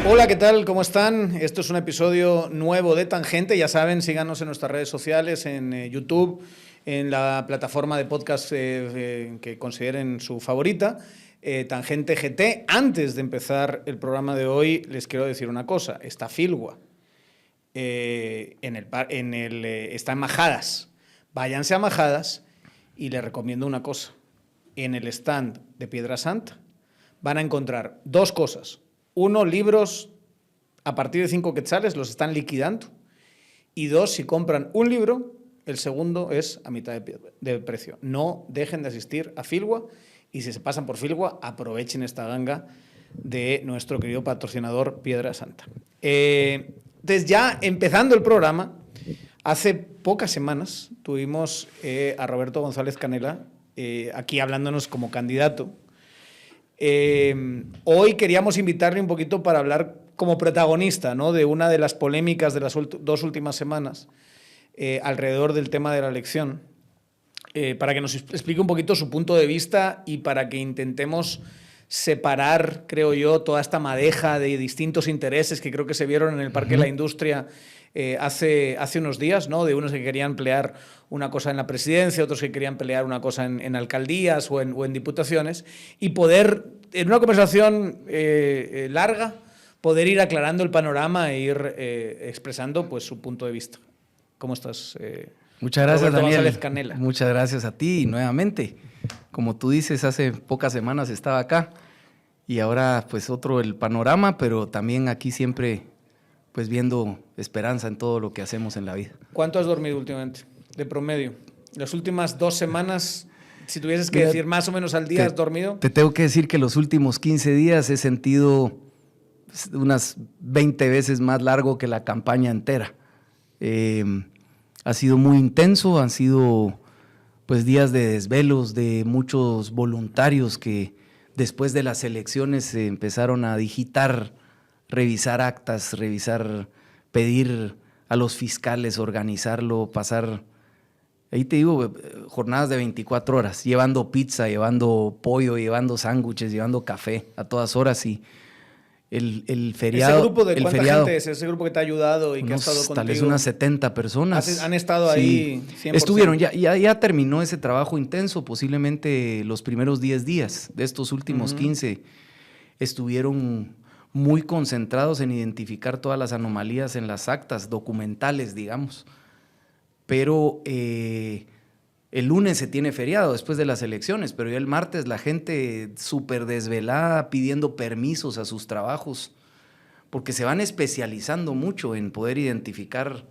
Hola, ¿qué tal? ¿Cómo están? Esto es un episodio nuevo de Tangente. Ya saben, síganos en nuestras redes sociales, en YouTube, en la plataforma de podcast que consideren su favorita, Tangente GT. Antes de empezar el programa de hoy, les quiero decir una cosa. Está Filgua. Está en Majadas. Váyanse a Majadas y les recomiendo una cosa. En el stand de Piedra Santa van a encontrar dos cosas. Uno, libros a partir de 5 quetzales, los están liquidando. Y dos, si compran un libro, el segundo es a mitad de precio. No dejen de asistir a Filgua y si se pasan por Filgua, aprovechen esta ganga de nuestro querido patrocinador Piedra Santa. Entonces, ya empezando el programa, hace pocas semanas tuvimos a Roberto González Canela aquí hablándonos como candidato. Hoy queríamos invitarle un poquito para hablar como protagonista, ¿no?, de una de las polémicas de las dos últimas semanas alrededor del tema de la elección, para que nos explique un poquito su punto de vista y para que intentemos separar, creo yo, toda esta madeja de distintos intereses que creo que se vieron en el Parque de la Industria hace unos días, ¿no?, de unos que querían pelear una cosa en la presidencia, otros que querían pelear una cosa en alcaldías o en diputaciones, y poder, en una conversación larga, poder ir aclarando el panorama e ir expresando pues su punto de vista. ¿Cómo estás, Muchas gracias, Roberto Daniel. González Canela? Muchas gracias a ti nuevamente. Como tú dices, hace pocas semanas estaba acá y ahora pues el panorama, pero también aquí siempre pues viendo esperanza en todo lo que hacemos en la vida. ¿Cuánto has dormido últimamente, de promedio? Las últimas 2 semanas, si tuvieses que decir más o menos al día, ¿has dormido? Te tengo que decir que los últimos 15 días he sentido unas 20 veces más largo que la campaña entera. Ha sido muy intenso, han sido pues días de desvelos de muchos voluntarios que después de las elecciones se empezaron a digitar, revisar actas, pedir a los fiscales, organizarlo, pasar, ahí te digo, jornadas de 24 horas, llevando pizza, llevando pollo, llevando sándwiches, llevando café a todas horas. Y el feriado... ¿Ese grupo de cuánta gente es? ¿Ese grupo que te ha ayudado y que ha estado contigo? Tal vez unas 70 personas. ¿Han estado ahí 100%? Estuvieron, ya terminó ese trabajo intenso, posiblemente los primeros 10 días de estos últimos 15 estuvieron muy concentrados en identificar todas las anomalías en las actas documentales, digamos. Pero el lunes se tiene feriado después de las elecciones, pero ya el martes la gente súper desvelada pidiendo permisos a sus trabajos, porque se van especializando mucho en poder identificar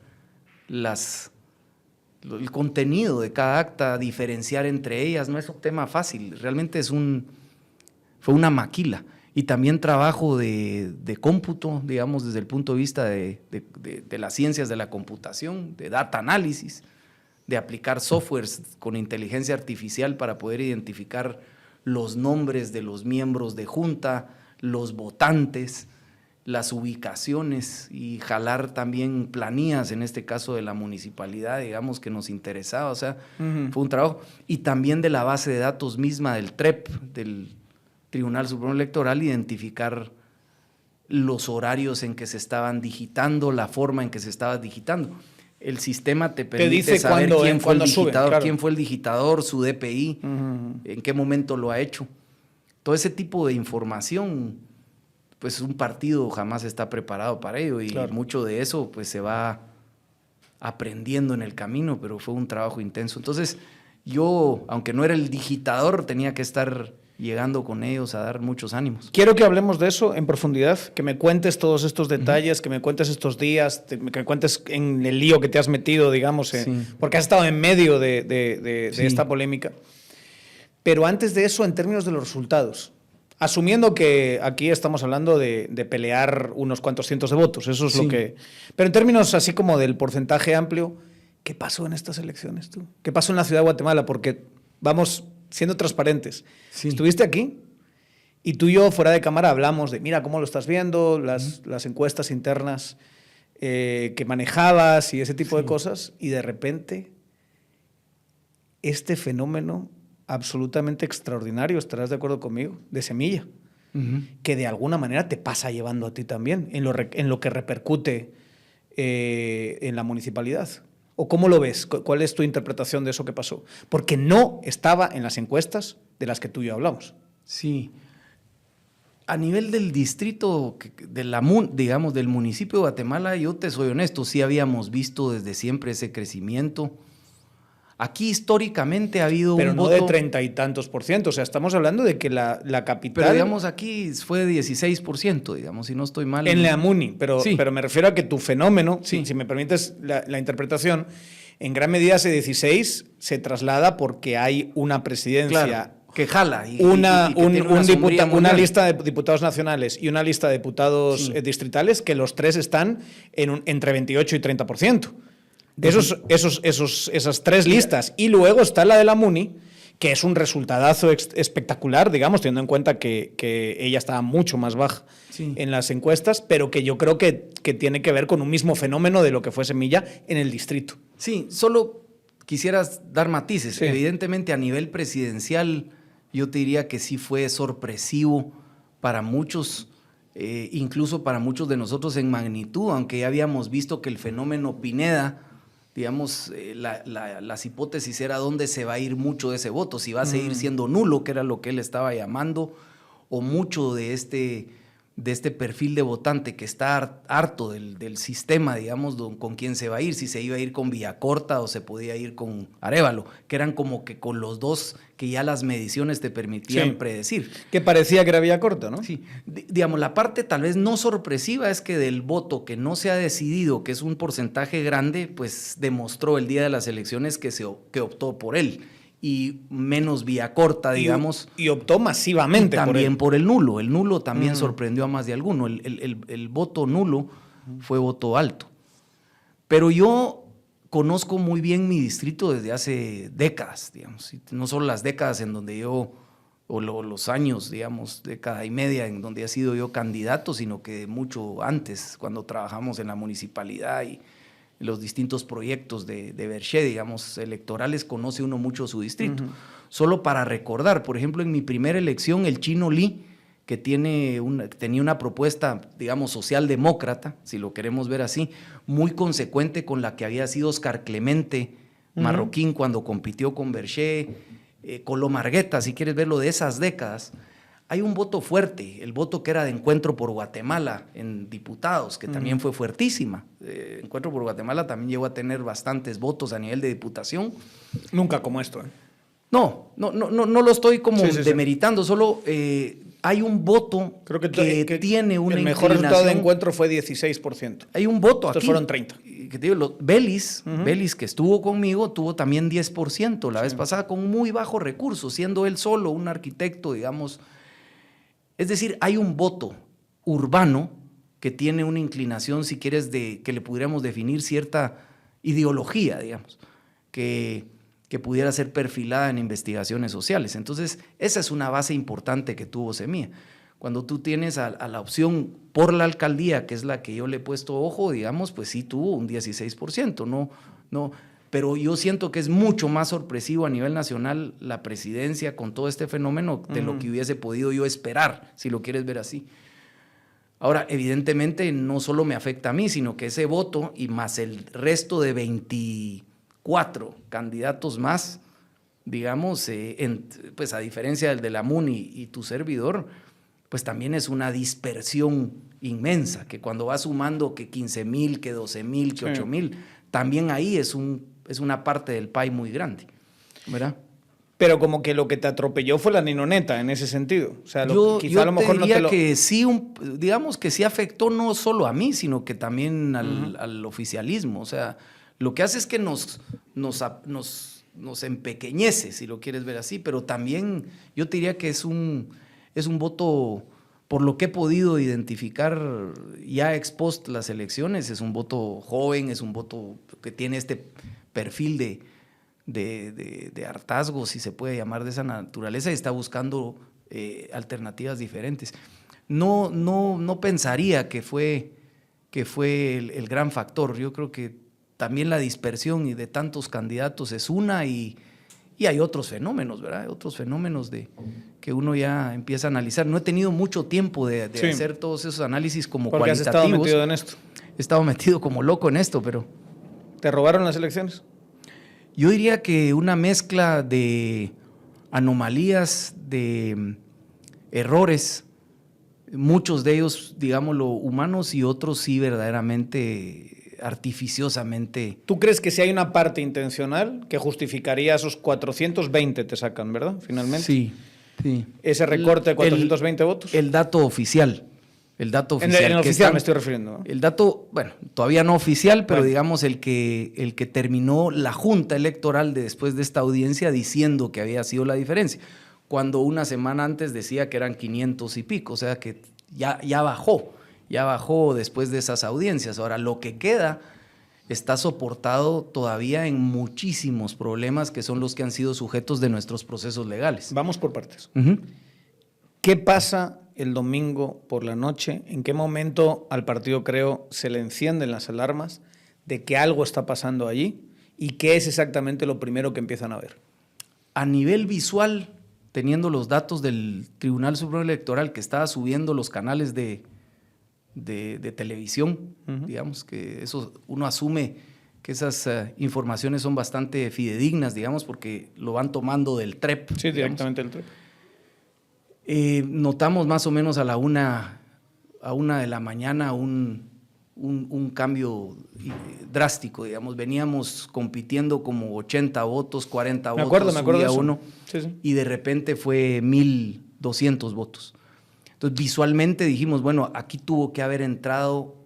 el contenido de cada acta, diferenciar entre ellas. No es un tema fácil, realmente fue una maquila. Y también trabajo de cómputo, digamos, desde el punto de vista de las ciencias de la computación, de data análisis, de aplicar softwares con inteligencia artificial para poder identificar los nombres de los miembros de junta, los votantes, las ubicaciones y jalar también planillas, en este caso de la municipalidad, digamos, que nos interesaba. O sea, fue un trabajo. Y también de la base de datos misma del TREP, del Tribunal Supremo Electoral, identificar los horarios en que se estaban digitando, la forma en que se estaba digitando. El sistema te permite saber quién fue el digitador, claro, quién fue el digitador, su DPI, en qué momento lo ha hecho. Todo ese tipo de información, pues un partido jamás está preparado para ello, y claro, mucho de eso pues se va aprendiendo en el camino, pero fue un trabajo intenso. Entonces yo, aunque no era el digitador, tenía que estar llegando con ellos a dar muchos ánimos. Quiero que hablemos de eso en profundidad, que me cuentes todos estos detalles, que me cuentes estos días, que me cuentes en el lío que te has metido, digamos, porque has estado en medio de esta polémica. Pero antes de eso, en términos de los resultados, asumiendo que aquí estamos hablando de pelear unos cuantos cientos de votos, eso es lo que... Pero en términos así como del porcentaje amplio, ¿qué pasó en estas elecciones tú? ¿Qué pasó en la ciudad de Guatemala? Porque vamos siendo transparentes. Estuviste aquí y tú y yo fuera de cámara hablamos de, mira, cómo lo estás viendo, las encuestas internas que manejabas y ese tipo de cosas, y de repente este fenómeno absolutamente extraordinario, estarás de acuerdo conmigo, de Semilla, que de alguna manera te pasa llevando a ti también, en lo que repercute en la municipalidad. ¿O cómo lo ves? ¿Cuál es tu interpretación de eso que pasó? Porque no estaba en las encuestas de las que tú y yo hablamos. Sí. A nivel del distrito, digamos, del municipio de Guatemala, yo te soy honesto, sí habíamos visto desde siempre ese crecimiento. Aquí históricamente ha habido pero un no voto... de 30 y tantos %. O sea, estamos hablando de que la capital... Pero digamos aquí fue 16%, digamos, si no estoy mal. En la MUNI, pero me refiero a que tu fenómeno, sí. si me permites la interpretación, en gran medida ese 16 se traslada porque hay una presidencia... Claro, que jala. Una lista de diputados nacionales y una lista de diputados distritales que los tres están entre 28 y 30%. Esas tres listas. Y luego está la de la MUNI, que es un resultadazo espectacular, digamos, teniendo en cuenta que ella estaba mucho más baja en las encuestas, pero que yo creo que tiene que ver con un mismo fenómeno de lo que fue Semilla en el distrito. Sí, solo quisieras dar matices. Sí. Evidentemente, a nivel presidencial, yo te diría que sí fue sorpresivo para muchos, incluso para muchos de nosotros en magnitud, aunque ya habíamos visto que el fenómeno Pineda, digamos, las hipótesis era dónde se va a ir mucho de ese voto, si va a seguir siendo nulo, que era lo que él estaba llamando, o mucho de este perfil de votante que está harto del sistema, digamos, con quién se va a ir, si se iba a ir con Villacorta o se podía ir con Arévalo, que eran como que con los dos que ya las mediciones te permitían predecir. Que parecía que era Villacorta, ¿no? Sí. Digamos, la parte tal vez no sorpresiva es que del voto que no se ha decidido, que es un porcentaje grande, pues demostró el día de las elecciones que optó por él. Y menos Villacorta, digamos. Y optó masivamente también por el nulo. El nulo también sorprendió a más de alguno. El voto nulo fue voto alto. Pero yo conozco muy bien mi distrito desde hace décadas, digamos. No solo las décadas en donde yo, o los años, digamos, década y media en donde he sido yo candidato, sino que mucho antes, cuando trabajamos en la municipalidad y los distintos proyectos de Berché, digamos, electorales, conoce uno mucho su distrito. Solo para recordar, por ejemplo, en mi primera elección, el Chino Lee, que tenía una propuesta, digamos, socialdemócrata, si lo queremos ver así, muy consecuente con la que había sido Oscar Clemente Marroquín cuando compitió con Berché, Colo Margueta, si quieres verlo de esas décadas. Hay un voto fuerte, el voto que era de Encuentro por Guatemala en diputados, que también fue fuertísima. Encuentro por Guatemala también llegó a tener bastantes votos a nivel de diputación. Nunca como esto. No lo estoy como demeritando, solo hay un voto Creo que tiene una el mejor resultado de Encuentro fue 16%. Hay un voto Estos aquí. fueron 30. Que te digo, Belis, que estuvo conmigo, tuvo también 10% la vez pasada, con muy bajos recursos, siendo él solo un arquitecto, digamos. Es decir, hay un voto urbano que tiene una inclinación, si quieres, que le pudiéramos definir cierta ideología, digamos, que pudiera ser perfilada en investigaciones sociales. Entonces, esa es una base importante que tuvo Semilla. Cuando tú tienes a la opción por la alcaldía, que es la que yo le he puesto ojo, digamos, pues sí tuvo un 16%, no. Pero yo siento que es mucho más sorpresivo a nivel nacional la presidencia con todo este fenómeno de lo que hubiese podido yo esperar, si lo quieres ver así. Ahora, evidentemente, no solo me afecta a mí, sino que ese voto y más el resto de 24 candidatos más, digamos, pues a diferencia del de la MUNI y tu servidor, pues también es una dispersión inmensa, que cuando vas sumando que 15,000, que 12,000, que 8,000, también ahí es una parte del pie muy grande, ¿verdad? Pero como que lo que te atropelló fue la ninoneta en ese sentido. O sea, quizá a lo mejor diría que sí, digamos que sí afectó no solo a mí, sino que también al oficialismo. O sea, lo que hace es que nos empequeñece, si lo quieres ver así, pero también yo te diría que es un voto, por lo que he podido identificar ya ex post las elecciones, es un voto joven, es un voto que tiene este perfil de hartazgo, si se puede llamar de esa naturaleza, y está buscando alternativas diferentes. No pensaría que fue el gran factor. Yo creo que también la dispersión y de tantos candidatos es una, y Y hay otros fenómenos, ¿verdad? Otros fenómenos que uno ya empieza a analizar. No he tenido mucho tiempo de hacer todos esos análisis como porque cualitativos. has estado metido en esto. He estado metido como loco en esto, pero... ¿Te robaron las elecciones? Yo diría que una mezcla de anomalías, de errores, muchos de ellos, digámoslo, humanos y otros sí verdaderamente artificiosamente. ¿Tú crees que si hay una parte intencional que justificaría esos 420 te sacan, verdad? Finalmente. Sí, sí. Ese recorte de 420 votos. El dato oficial. El dato oficial. En el oficial me estoy refiriendo, ¿no? El dato, bueno, todavía no oficial, pero digamos el que terminó la Junta Electoral después de esta audiencia diciendo que había sido la diferencia, cuando una semana antes decía que eran 500 y pico, o sea que ya bajó después de esas audiencias. Ahora, lo que queda está soportado todavía en muchísimos problemas que son los que han sido sujetos de nuestros procesos legales. Vamos por partes. ¿Qué pasa el domingo por la noche? ¿En qué momento al partido Creo se le encienden las alarmas de que algo está pasando allí? ¿Y qué es exactamente lo primero que empiezan a ver? A nivel visual, teniendo los datos del Tribunal Supremo Electoral que estaba subiendo los canales de televisión, digamos que eso uno asume que esas informaciones son bastante fidedignas, digamos, porque lo van tomando del TREP. Sí, directamente del TREP. Notamos más o menos a la una de la mañana un cambio drástico, digamos. Veníamos compitiendo como 80 votos, 40 votos. Me acuerdo de eso. Uno, sí. Y de repente fue 1,200 votos. Entonces, visualmente dijimos, bueno, aquí tuvo que haber entrado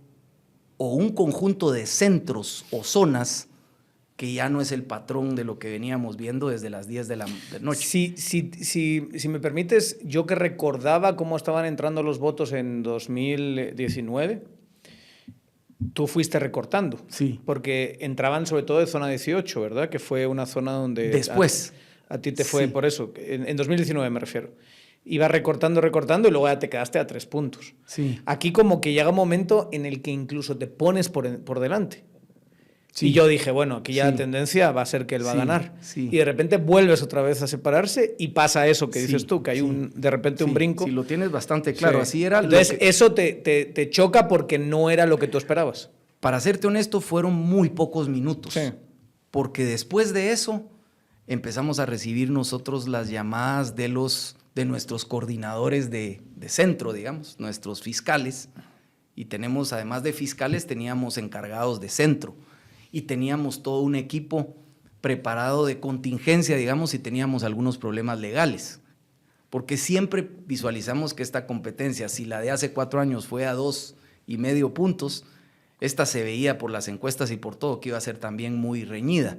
o un conjunto de centros o zonas que ya no es el patrón de lo que veníamos viendo desde las 10 de la noche. Si me permites, yo que recordaba cómo estaban entrando los votos en 2019, tú fuiste recortando. Sí. Porque entraban sobre todo de zona 18, ¿verdad? Que fue una zona donde... Después. A ti te fue por eso, en 2019 me refiero. Ibas recortando y luego ya te quedaste a 3 puntos. Sí. Aquí como que llega un momento en el que incluso te pones por delante. Sí. Y yo dije, bueno, aquí ya la tendencia va a ser que él va a ganar. Sí. Y de repente vuelves otra vez a separarse y pasa eso que dices tú, que hay de repente un brinco. Sí, lo tienes bastante claro. Así era. Entonces eso te choca porque no era lo que tú esperabas. Para serte honesto, fueron muy pocos minutos. Sí. Porque después de eso empezamos a recibir nosotros las llamadas de nuestros coordinadores de centro, digamos, nuestros fiscales. Y tenemos, además de fiscales, teníamos encargados de centro. Y teníamos todo un equipo preparado de contingencia, digamos, y teníamos algunos problemas legales. Porque siempre visualizamos que esta competencia, si la de hace 4 años fue a 2,5 puntos, esta se veía por las encuestas y por todo que iba a ser también muy reñida.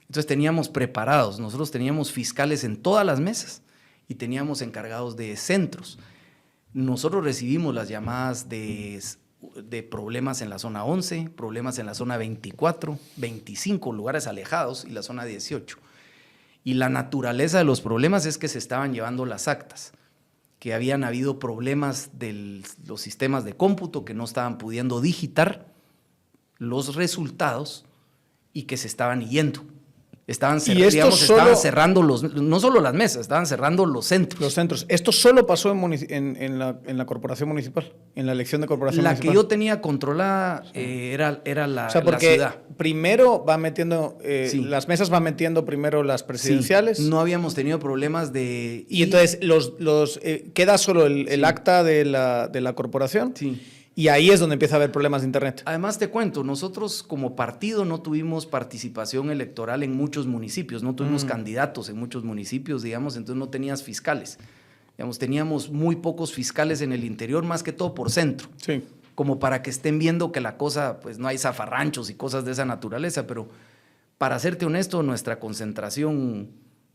Entonces teníamos preparados, nosotros teníamos fiscales en todas las mesas y teníamos encargados de centros. Nosotros recibimos las llamadas de problemas en la zona 11, problemas en la zona 24, 25, lugares alejados, y la zona 18. Y la naturaleza de los problemas es que se estaban llevando las actas, que habían habido problemas de los sistemas de cómputo que no estaban pudiendo digitar los resultados y que se estaban yendo. Estaban cerrando no solo las mesas, estaban cerrando los centros. Los centros. Esto solo pasó en la corporación municipal, en la elección de corporación municipal. La que yo tenía controlada era la, o sea, porque la ciudad. Primero va metiendo, las mesas van metiendo primero las presidenciales. Sí, no habíamos tenido problemas de... Y entonces queda solo el acta de la corporación. Sí. Y ahí es donde empieza a haber problemas de internet. Además te cuento, nosotros como partido no tuvimos participación electoral en muchos municipios, no tuvimos candidatos en muchos municipios, digamos, entonces no tenías fiscales. Digamos, teníamos muy pocos fiscales en el interior, más que todo por centro. Sí. Como para que estén viendo que la cosa, pues no hay zafarranchos y cosas de esa naturaleza, pero para serte honesto, nuestra concentración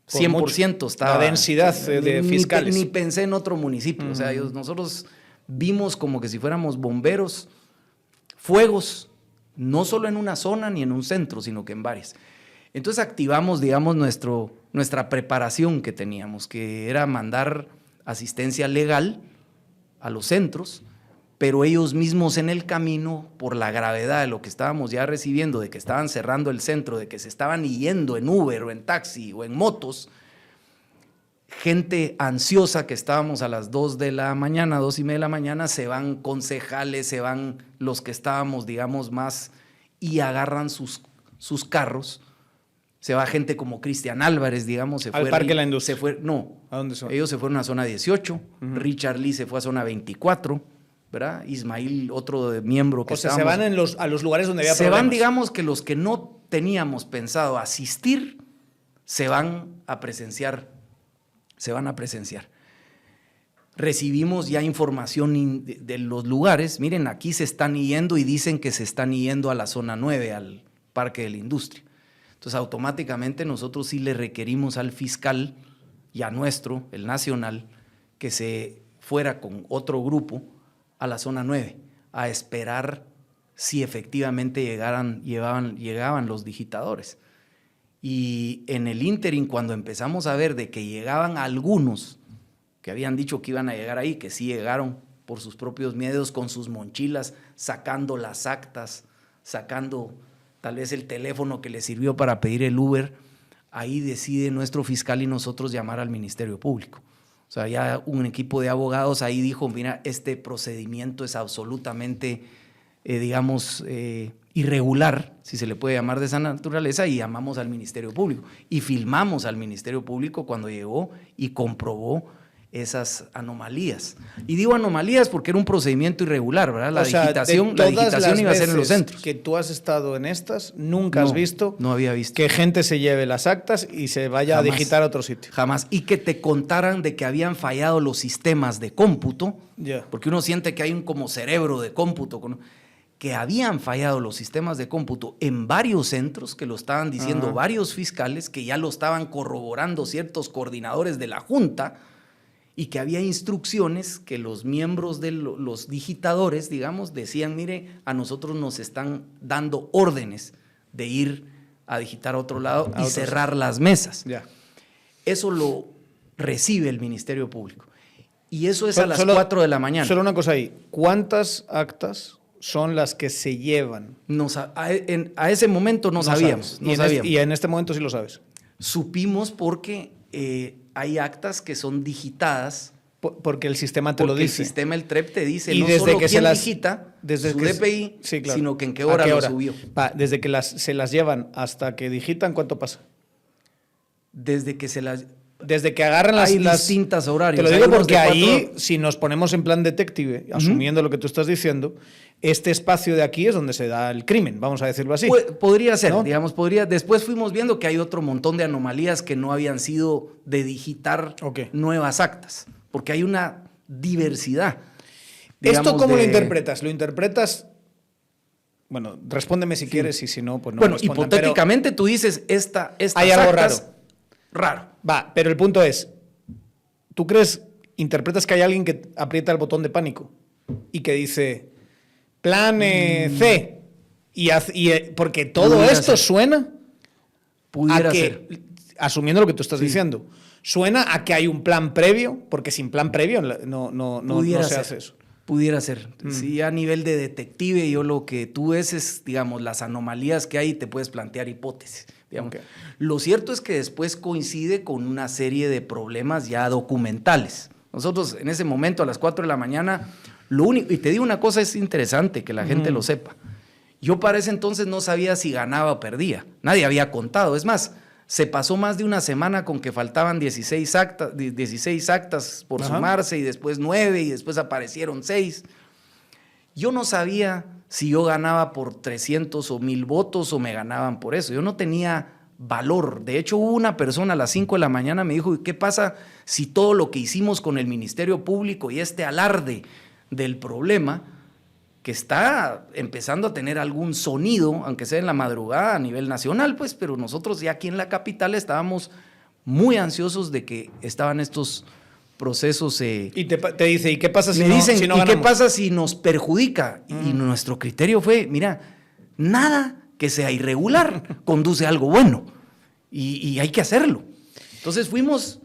100% estaba... La densidad de fiscales. Ni pensé en otro municipio, o sea, nosotros... Vimos como que si fuéramos bomberos, fuegos, no solo en una zona ni en un centro, sino que en varias. Entonces activamos, digamos, nuestra preparación que teníamos, que era mandar asistencia legal a los centros pero ellos mismos en el camino, por la gravedad de lo que estábamos ya recibiendo, de que estaban cerrando el centro, de que se estaban yendo en Uber o en taxi o en motos, gente ansiosa que estábamos a las 2 de la mañana, 2:30 de la mañana, se van concejales, se van los que estábamos, digamos, más, y agarran sus carros. Se va gente como Cristian Álvarez, digamos. Se al fue Parque de la Industria. No. ¿A dónde son? Ellos se fueron a zona 18, Richard Lee se fue a zona 24, ¿verdad? Ismail, otro miembro que o sea, se van a los lugares donde había problemas. Se van, digamos, que los que no teníamos pensado asistir, se van a presenciar. Recibimos ya información de los lugares. Miren, aquí se están yendo y dicen que se están yendo a la zona 9, al Parque de la Industria. Entonces, automáticamente nosotros sí le requerimos al fiscal y a nuestro, el nacional, que se fuera con otro grupo a la zona 9, a esperar si efectivamente llegaban los digitadores. Y en el ínterin, cuando empezamos a ver de que llegaban algunos que habían dicho que iban a llegar ahí, que sí llegaron por sus propios medios, con sus mochilas, sacando las actas, sacando tal vez el teléfono que les sirvió para pedir el Uber, ahí decide nuestro fiscal y nosotros llamar al Ministerio Público. O sea, ya un equipo de abogados ahí dijo, mira, este procedimiento es absolutamente, irregular, si se le puede llamar de esa naturaleza, y llamamos al Ministerio Público. Y filmamos al Ministerio Público cuando llegó y comprobó esas anomalías. Y digo anomalías porque era un procedimiento irregular, ¿verdad? La digitación iba a ser en los centros. Que tú has estado en estas, nunca has visto, no había visto que gente se lleve las actas y se vaya jamás, a digitar a otro sitio. Jamás. Y que te contaran de que habían fallado los sistemas de cómputo, porque uno siente que hay un como cerebro de cómputo, que habían fallado los sistemas de cómputo en varios centros, que lo estaban diciendo varios fiscales, que ya lo estaban corroborando ciertos coordinadores de la Junta, y que había instrucciones que los miembros de los digitadores, digamos, decían, mire, a nosotros nos están dando órdenes de ir a digitar a otro lado y cerrar las mesas. Eso lo recibe el Ministerio Público. Y eso es a las 4 de la mañana. Solo una cosa ahí, ¿cuántas actas son las que se llevan? A ese momento no sabíamos. Y en este momento sí lo sabes. Supimos porque hay actas que son digitadas. Porque el sistema te lo dice. El sistema, el TREP te dice y no desde solo que quién digita su DPI, sí, claro, sino que en qué hora lo subió. Desde que se las llevan hasta que digitan, ¿cuánto pasa? Desde que agarran hay distintas horarios. Te lo digo porque ahí, si nos ponemos en plan detective, asumiendo lo que tú estás diciendo, este espacio de aquí es donde se da el crimen, vamos a decirlo así. Podría ser, ¿no? digamos, Después fuimos viendo que hay otro montón de anomalías que no habían sido de digitar nuevas actas, porque hay una diversidad. ¿Esto cómo lo interpretas? ¿Lo interpretas? Bueno, respóndeme si quieres y si no, pues no. Bueno, hipotéticamente tú dices, estas hay algo actas, raro. Va, pero el punto es, ¿tú interpretas que hay alguien que aprieta el botón de pánico y que dice, plan C, porque todo esto suena pudiera a que, ser. Asumiendo lo que tú estás diciendo, suena a que hay un plan previo, porque sin plan previo no se hace eso. Pudiera ser. Sí, a nivel de detective, yo lo que tú ves es, digamos, las anomalías que hay y te puedes plantear hipótesis. Lo cierto es que después coincide con una serie de problemas ya documentales. Nosotros en ese momento a las 4 de la mañana, y te digo una cosa, es interesante que la gente lo sepa. Yo para ese entonces no sabía si ganaba o perdía. Nadie había contado. Es más, se pasó más de una semana con que faltaban 16 actas por sumarse y después 9 y después aparecieron 6. Yo no sabía si yo ganaba por 300 o 1000 votos o me ganaban por eso. Yo no tenía valor. De hecho, hubo una persona a las 5 de la mañana me dijo, ¿qué pasa si todo lo que hicimos con el Ministerio Público y este alarde del problema, que está empezando a tener algún sonido, aunque sea en la madrugada a nivel nacional, pues, pero nosotros ya aquí en la capital estábamos muy ansiosos de que estaban estos procesos. Y te dice, ¿y qué pasa si no ganamos? ¿Y qué pasa si nos perjudica? Y nuestro criterio fue, mira, nada que sea irregular conduce a algo bueno y hay que hacerlo. Entonces fuimos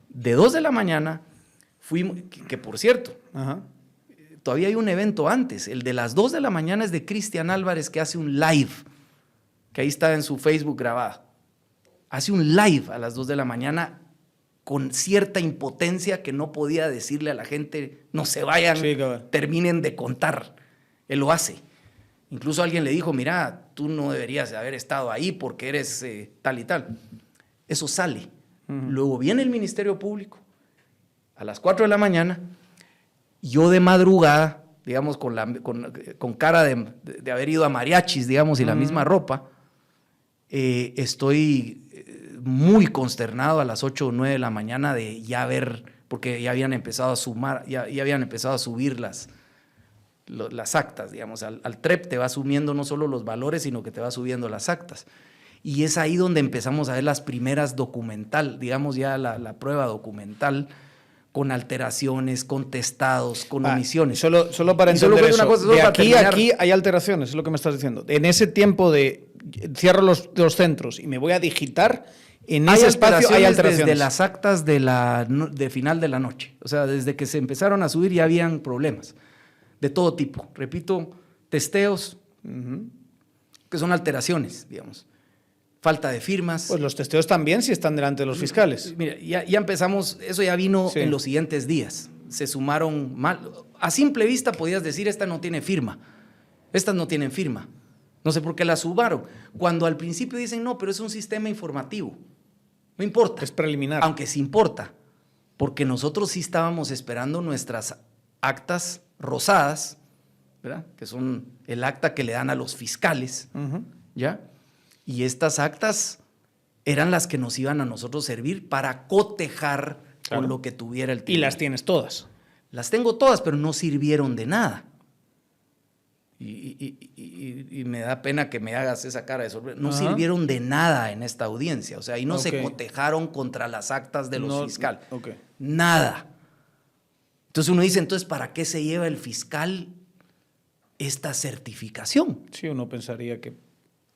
de 2 de la mañana, que por cierto, todavía hay un evento antes. El de las 2 de la mañana es de Cristian Álvarez, que hace un live, que ahí está en su Facebook grabado. Hace un live a las 2 de la mañana con cierta impotencia que no podía decirle a la gente, no se vayan, Sí, terminen de contar. Él lo hace. Incluso alguien le dijo, mira, tú no deberías haber estado ahí porque eres tal y tal. Eso sale. Luego viene el Ministerio Público a las 4 de la mañana. Yo de madrugada, digamos, con cara de haber ido a mariachis, digamos, y la misma ropa, estoy muy consternado a las 8 o 9 de la mañana de ya ver, porque ya habían empezado a sumar, ya habían empezado a subir las actas, digamos. Al TREP te va subiendo no solo los valores, sino que te va subiendo las actas. Y es ahí donde empezamos a ver las primeras documental, digamos ya la prueba documental, con alteraciones, con testados, con omisiones. Solo para entender eso, de aquí a aquí hay alteraciones, es lo que me estás diciendo. En ese tiempo de cierro los centros y me voy a digitar, en ese espacio hay alteraciones. Desde las actas de final de la noche. O sea, desde que se empezaron a subir ya habían problemas de todo tipo. Repito, testeos, que son alteraciones, digamos. Falta de firmas. Pues los testeos también si están delante de los fiscales. Mira, ya empezamos, eso ya vino en los siguientes días. Se sumaron mal. A simple vista podías decir, esta no tiene firma. Estas no tienen firma. No sé por qué la sumaron. Cuando al principio dicen, no, pero es un sistema informativo. No importa. Es preliminar. Aunque sí importa. Porque nosotros sí estábamos esperando nuestras actas rosadas, ¿verdad? Que son el acta que le dan a los fiscales, ¿ya? Y estas actas eran las que nos iban a nosotros servir para cotejar con lo que tuviera el tribunal. Y las tienes todas. Las tengo todas, pero no sirvieron de nada. Y me da pena que me hagas esa cara de sorpresa. No sirvieron de nada en esta audiencia. O sea, ahí no se cotejaron contra las actas de los fiscales. Nada. Entonces uno dice, entonces, ¿para qué se lleva el fiscal esta certificación? Sí, uno pensaría que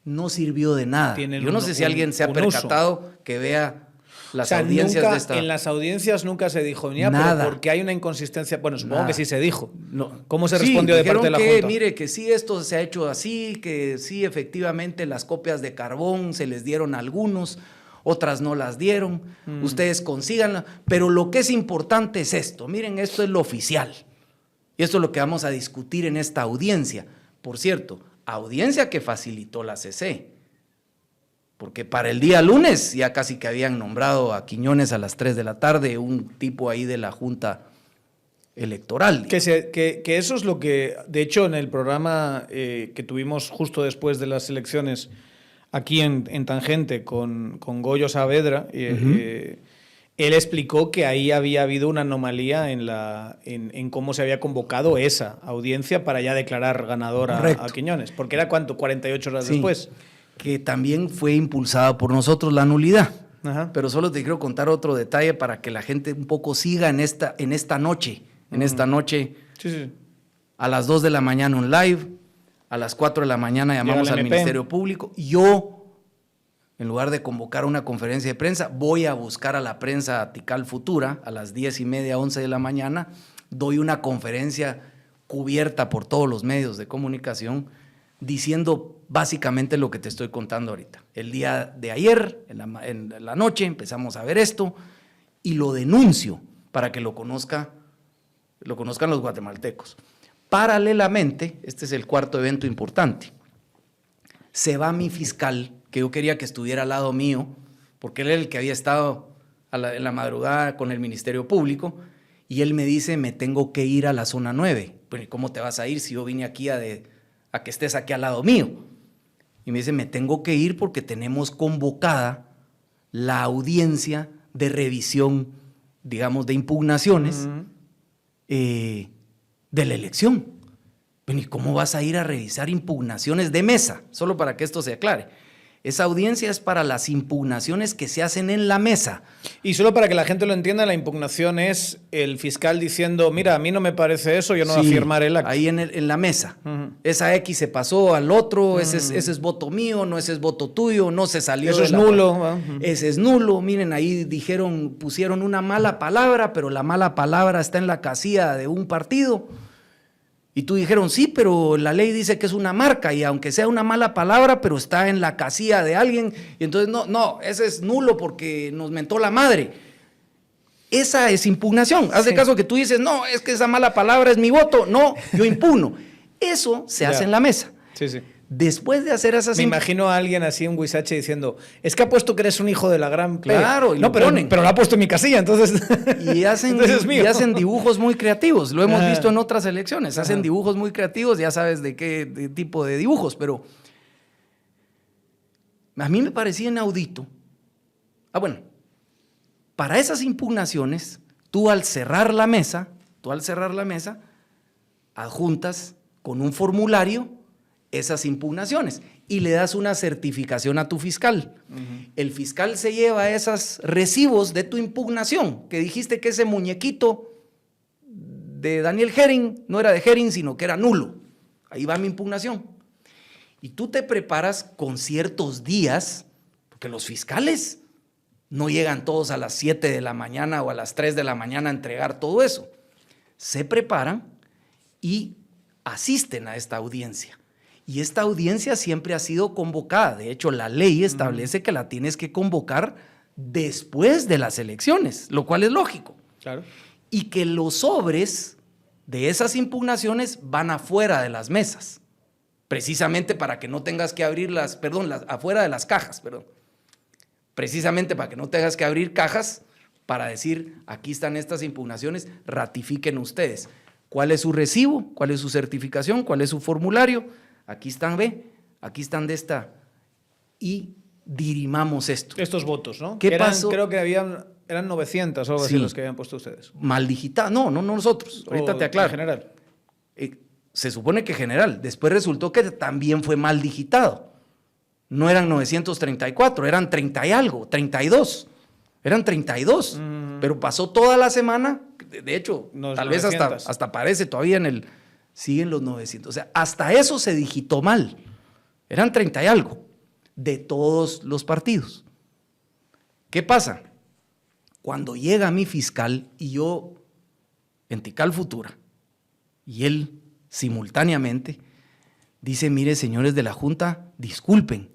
no sirvió de nada. Yo no sé si alguien se ha percatado que vea las audiencias nunca, de esta... En las audiencias nunca se dijo nada, pero porque hay una inconsistencia. Bueno, supongo que sí se dijo. No. ¿Cómo se respondió de parte de la Junta? Mire, que sí, esto se ha hecho así, que sí, efectivamente, las copias de carbón se les dieron a algunos, otras no las dieron. Ustedes consíganla. Pero lo que es importante es esto. Miren, esto es lo oficial. Y esto es lo que vamos a discutir en esta audiencia. Por cierto, audiencia que facilitó la CC, porque para el día lunes ya casi que habían nombrado a Quiñones a las 3 de la tarde, un tipo ahí de la Junta Electoral. Que eso es lo que, de hecho, en el programa que tuvimos justo después de las elecciones aquí en Tangente con Goyo Saavedra, él explicó que ahí había habido una anomalía en cómo se había convocado esa audiencia para ya declarar ganador a Quiñones. Porque era, ¿cuánto? 48 horas después. Que también fue impulsada por nosotros la nulidad. Pero solo te quiero contar otro detalle para que la gente un poco siga en esta noche. En esta noche, a las 2 de la mañana un live, a las 4 de la mañana llamamos al Ministerio Público. Yo, en lugar de convocar una conferencia de prensa, voy a buscar a la prensa Tikal Futura a las 10:30, 11 de la mañana, doy una conferencia cubierta por todos los medios de comunicación, diciendo básicamente lo que te estoy contando ahorita. El día de ayer, en la noche, empezamos a ver esto y lo denuncio para que lo conozcan los guatemaltecos. Paralelamente, este es el cuarto evento importante, se va mi fiscal, que yo quería que estuviera al lado mío, porque él era el que había estado en la madrugada con el Ministerio Público, y él me dice, me tengo que ir a la zona 9. Pues, ¿cómo te vas a ir si yo vine aquí a que estés aquí al lado mío? Y me dice, me tengo que ir porque tenemos convocada la audiencia de revisión, digamos, de impugnaciones de la elección. Bueno, ¿y cómo vas a ir a revisar impugnaciones de mesa? Solo para que esto se aclare. Esa audiencia es para las impugnaciones que se hacen en la mesa. Y solo para que la gente lo entienda, la impugnación es el fiscal diciendo, mira, a mí no me parece eso, yo no voy a firmar el acta. Ahí en la mesa. Esa X se pasó al otro, ese es voto mío, no ese es voto tuyo, no se salió. Eso es nulo. Ese es nulo. Miren, ahí pusieron una mala palabra, pero la mala palabra está en la casilla de un partido. Y tú dijeron, sí, pero la ley dice que es una marca y aunque sea una mala palabra, pero está en la casilla de alguien, y entonces no, ese es nulo porque nos mentó la madre. Esa es impugnación. Haz de caso que tú dices, no, es que esa mala palabra es mi voto, no, yo impugno. Eso se hace en la mesa. Sí, sí. Después de hacer esas... Me imagino a alguien así, un huizache, diciendo, es que ha puesto que eres un hijo de la gran P. Claro, y no, lo pero ponen. lo ha puesto en mi casilla, entonces... Y hacen, entonces es mío. y hacen dibujos muy creativos. Lo hemos visto en otras elecciones. Hacen Ajá. dibujos muy creativos, ya sabes de qué tipo de dibujos, pero a mí me parecía inaudito. Bueno, para esas impugnaciones, tú al cerrar la mesa, adjuntas con un formulario esas impugnaciones y le das una certificación a tu fiscal. El fiscal se lleva esos recibos de tu impugnación, que dijiste que ese muñequito de Daniel Hering no era de Hering, sino que era nulo. Ahí va mi impugnación. Y tú te preparas con ciertos días, porque los fiscales no llegan todos a las 7 de la mañana o a las 3 de la mañana a entregar todo eso. Se preparan y asisten a esta audiencia. Y esta audiencia siempre ha sido convocada. De hecho, la ley establece que la tienes que convocar después de las elecciones, lo cual es lógico. Claro. Y que los sobres de esas impugnaciones van afuera de las mesas, precisamente para que no tengas que abrirlas, afuera de las cajas, precisamente para que no tengas que abrir cajas para decir, aquí están estas impugnaciones, ratifiquen ustedes. ¿Cuál es su recibo? ¿Cuál es su certificación? ¿Cuál es su formulario? Aquí están, aquí están de esta, y dirimamos esto. Estos votos, ¿no? ¿Qué pasó? Creo que eran 900 o algo así los que habían puesto ustedes. Mal digitado, no nosotros, ahorita te aclaro. En general. Se supone que general, después resultó que también fue mal digitado. No eran 934, eran 30 y algo, 32. Eran 32, pero pasó toda la semana, de hecho, tal vez hasta aparece todavía siguen los 900. O sea, hasta eso se digitó mal. Eran 30 y algo, de todos los partidos. ¿Qué pasa? Cuando llega mi fiscal y yo, en Tikal Futura, y él simultáneamente dice, mire, señores de la Junta, disculpen,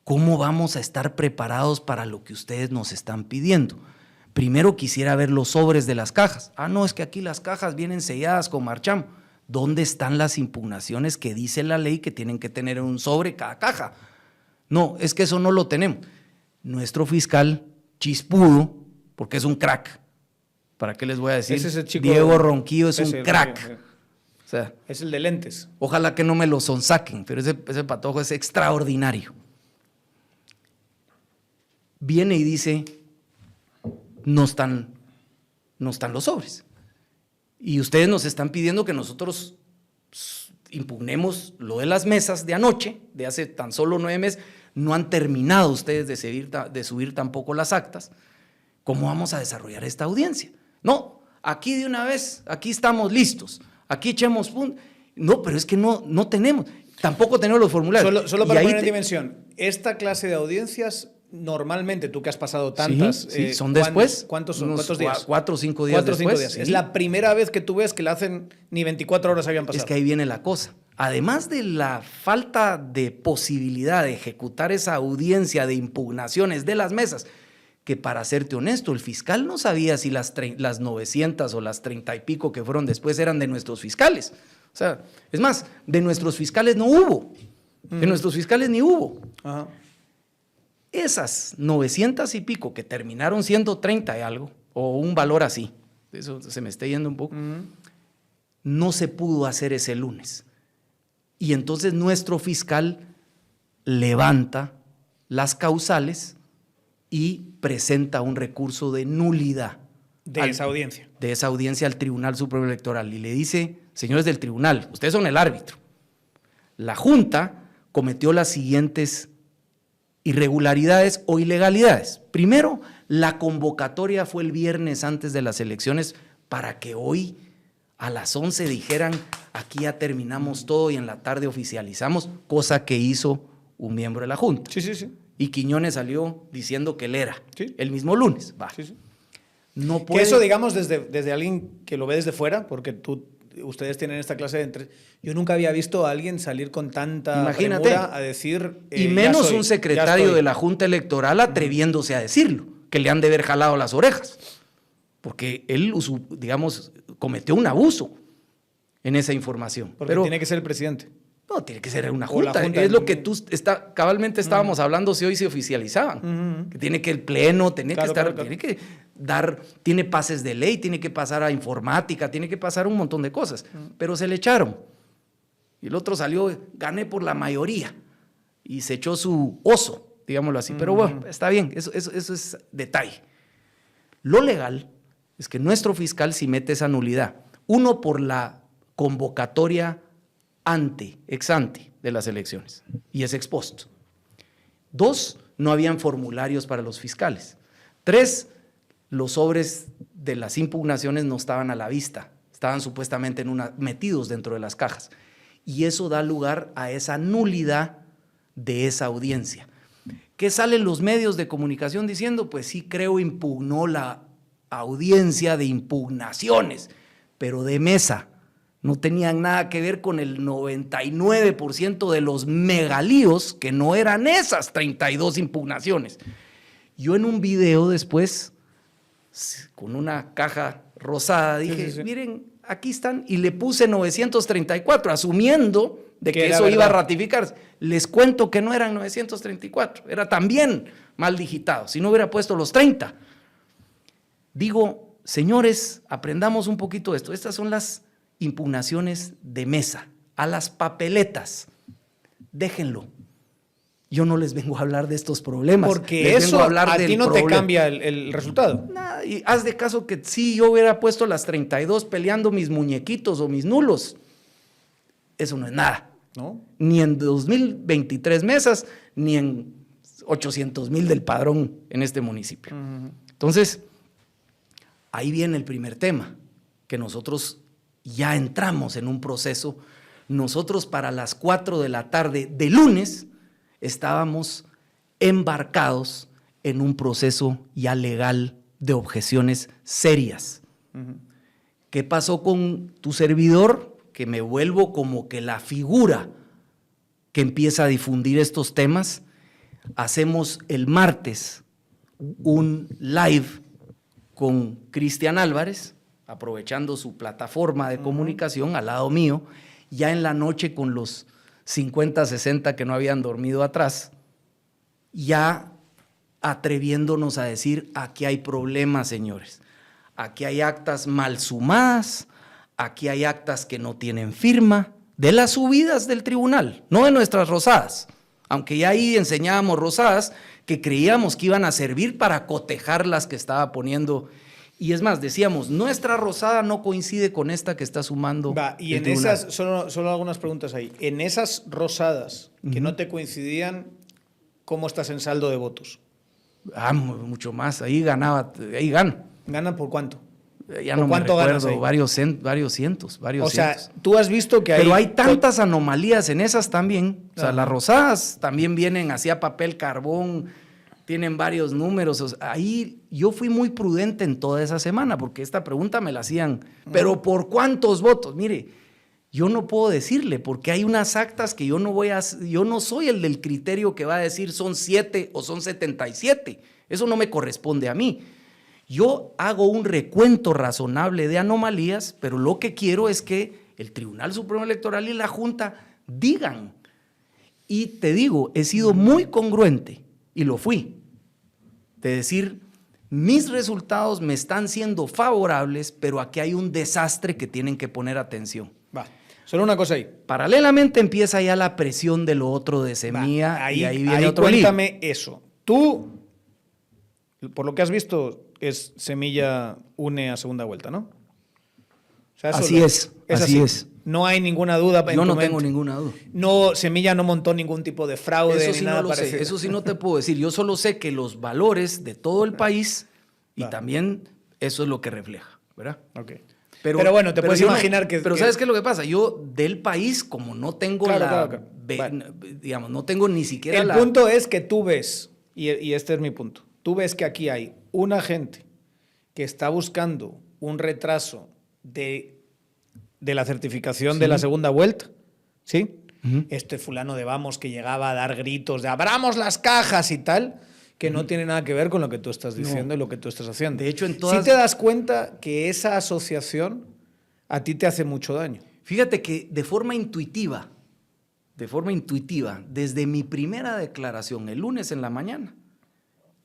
¿cómo vamos a estar preparados para lo que ustedes nos están pidiendo? Primero quisiera ver los sobres de las cajas. No, es que aquí las cajas vienen selladas con marchamo. ¿Dónde están las impugnaciones que dice la ley que tienen que tener un sobre cada caja? No, es que eso no lo tenemos. Nuestro fiscal chispudo, porque es un crack. ¿Para qué les voy a decir? Ese chico, Diego Ronquillo es un crack. O sea, es el de lentes. Ojalá que no me lo sonsaquen, pero ese patojo es extraordinario. Viene y dice, no están los sobres. Y ustedes nos están pidiendo que nosotros impugnemos lo de las mesas de anoche, de hace tan solo 9 meses. No han terminado ustedes de subir tampoco las actas. ¿Cómo vamos a desarrollar esta audiencia? No, aquí de una vez, aquí estamos listos. Aquí echemos punto. No, pero es que no tenemos. Tampoco tenemos los formularios. Solo para poner en dimensión, esta clase de audiencias, normalmente, tú que has pasado tantas... Sí, son después. ¿Cuántos días? 4 o 5 días después. Sí. Es la primera vez que tú ves que la hacen, ni 24 horas habían pasado. Es que ahí viene la cosa. Además de la falta de posibilidad de ejecutar esa audiencia de impugnaciones de las mesas, que para serte honesto, el fiscal no sabía si las 900 o las 30 y pico que fueron después eran de nuestros fiscales. O sea, es más, de nuestros fiscales no hubo. De nuestros fiscales ni hubo. Ajá. Esas 900 y pico que terminaron siendo 30 y algo, o un valor así, eso se me está yendo un poco, no se pudo hacer ese lunes. Y entonces nuestro fiscal levanta las causales y presenta un recurso de nulidad. De esa audiencia. De esa audiencia al Tribunal Supremo Electoral. Y le dice, señores del tribunal, ustedes son el árbitro. La Junta cometió las siguientes irregularidades o ilegalidades. Primero, la convocatoria fue el viernes antes de las elecciones para que hoy a las 11 dijeran, aquí ya terminamos todo y en la tarde oficializamos, cosa que hizo un miembro de la Junta. Sí. Y Quiñones salió diciendo que él era, sí, el mismo lunes. Sí. No puede... Que eso, digamos, desde alguien que lo ve desde fuera, porque tú ustedes tienen esta clase de... Yo nunca había visto a alguien salir con tanta Imagínate, premura a decir... y menos soy, un secretario de la Junta Electoral atreviéndose a decirlo, que le han de haber jalado las orejas, porque él, digamos, cometió un abuso en esa información. Porque pero tiene que ser el presidente. no, tiene que ser una O la junta. junta. Es lo que cabalmente estábamos hablando si hoy se oficializaban. Que tiene que el pleno, tiene que estar, tiene que dar, tiene pases de ley, tiene que pasar a informática, tiene que pasar un montón de cosas. Pero se le echaron. Y el otro salió, gané por la mayoría. Y se echó su oso, digámoslo así. Pero bueno, está bien, eso es detalle. Lo legal es que nuestro fiscal sí mete esa nulidad. Uno, por la convocatoria ex ante de las elecciones, y es ex post. 2, no habían formularios para los fiscales. 3, los sobres de las impugnaciones no estaban a la vista, estaban supuestamente metidos dentro de las cajas. Y eso da lugar a esa nulidad de esa audiencia. ¿Qué salen los medios de comunicación diciendo? Pues sí, creo impugnó la audiencia de impugnaciones, pero de mesa. No tenían nada que ver con el 99% de los megalíos que no eran esas 32 impugnaciones. Yo en un video después, con una caja rosada, dije, miren, aquí están, y le puse 934, asumiendo de que eso iba a ratificarse. Les cuento que no eran 934, era también mal digitado, si no hubiera puesto los 30. Digo, señores, aprendamos un poquito de esto. Estas son las impugnaciones de mesa, a las papeletas. Déjenlo. Yo no les vengo a hablar de estos problemas. Porque les eso vengo a hablar a del ti no problema. te cambia el resultado. Nada, y haz de caso que sí, yo hubiera puesto las 32 peleando mis muñequitos o mis nulos. Eso no es nada. ¿No? Ni en 2023 mesas, ni en 800,000 del padrón en este municipio. Entonces, ahí viene el primer tema, que nosotros ya entramos en un proceso. Nosotros para las 4 de la tarde de lunes estábamos embarcados en un proceso ya legal de objeciones serias. ¿Qué pasó con tu servidor? Que me vuelvo como que la figura que empieza a difundir estos temas. Hacemos el martes un live con Cristian Álvarez, aprovechando su plataforma de comunicación al lado mío, ya en la noche con los 50, 60 que no habían dormido atrás, ya atreviéndonos a decir, aquí hay problemas, señores, aquí hay actas mal sumadas, aquí hay actas que no tienen firma, de las subidas del tribunal, no de nuestras rosadas, aunque ya ahí enseñábamos rosadas que creíamos que iban a servir para cotejar las que estaba poniendo. Y es más, decíamos, nuestra rosada no coincide con esta que está sumando. Y en tribunal. esas, solo algunas preguntas ahí. En esas rosadas que no te coincidían, ¿cómo estás en saldo de votos? Mucho más, ahí gano. ¿Ganan por cuánto? Ya no me recuerdo, varios cientos. O sea, tú has visto que hay... Pero hay tantas anomalías en esas también. O sea, las rosadas también vienen así a papel carbón, tienen varios números. O sea, ahí yo fui muy prudente en toda esa semana, porque esta pregunta me la hacían, ¿pero por cuántos votos? Mire, yo no puedo decirle, porque hay unas actas que yo no soy el del criterio que va a decir son 7 o son 77. Eso no me corresponde a mí. Yo hago un recuento razonable de anomalías, pero lo que quiero es que el Tribunal Supremo Electoral y la Junta digan. Y te digo, he sido muy congruente, y lo fui, de decir, mis resultados me están siendo favorables, pero aquí hay un desastre que tienen que poner atención. Va, solo una cosa ahí. Paralelamente empieza ya la presión de lo otro de Semilla, y ahí viene otro lío. Cuéntame eso. Tú, por lo que has visto, es Semilla une a segunda vuelta, ¿no? O sea, así es. No hay ninguna duda. Yo no tengo ninguna duda. No, Semilla no montó ningún tipo de fraude. Eso sí no lo sé. Eso sí no te puedo decir. Yo solo sé que los valores de todo el país y también eso es lo que refleja, ¿verdad? Ok. Pero bueno, te puedes imaginar que... Pero ¿sabes qué es lo que pasa? Yo del país, como no tengo digamos, no tengo ni siquiera el punto es que tú ves, y este es mi punto, tú ves que aquí hay una gente que está buscando un retraso de de la certificación de la segunda vuelta, ¿sí? Ujú. Este fulano de Vamos que llegaba a dar gritos de abramos las cajas y tal, que no tiene nada que ver con lo que tú estás diciendo y lo que tú estás haciendo. De hecho, en Sí todas... te das cuenta que esa asociación a ti te hace mucho daño. Fíjate que de forma intuitiva, desde mi primera declaración el lunes en la mañana,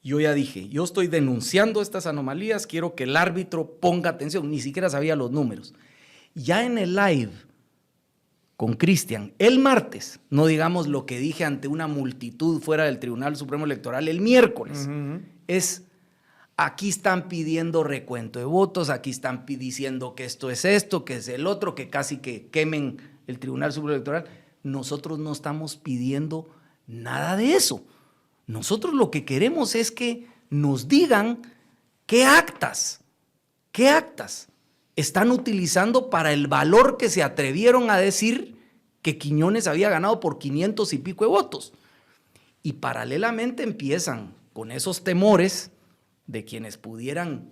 yo ya dije, yo estoy denunciando estas anomalías, quiero que el árbitro ponga atención, ni siquiera sabía los números. Ya en el live con Cristian, el martes, no digamos lo que dije ante una multitud fuera del Tribunal Supremo Electoral el miércoles, es, aquí están pidiendo recuento de votos, aquí están diciendo que esto, que es el otro, que casi que quemen el Tribunal Supremo Electoral. Nosotros no estamos pidiendo nada de eso. Nosotros lo que queremos es que nos digan qué actas están utilizando para el valor que se atrevieron a decir que Quiñones había ganado por 500 y pico de votos. Y paralelamente empiezan con esos temores de quienes pudieran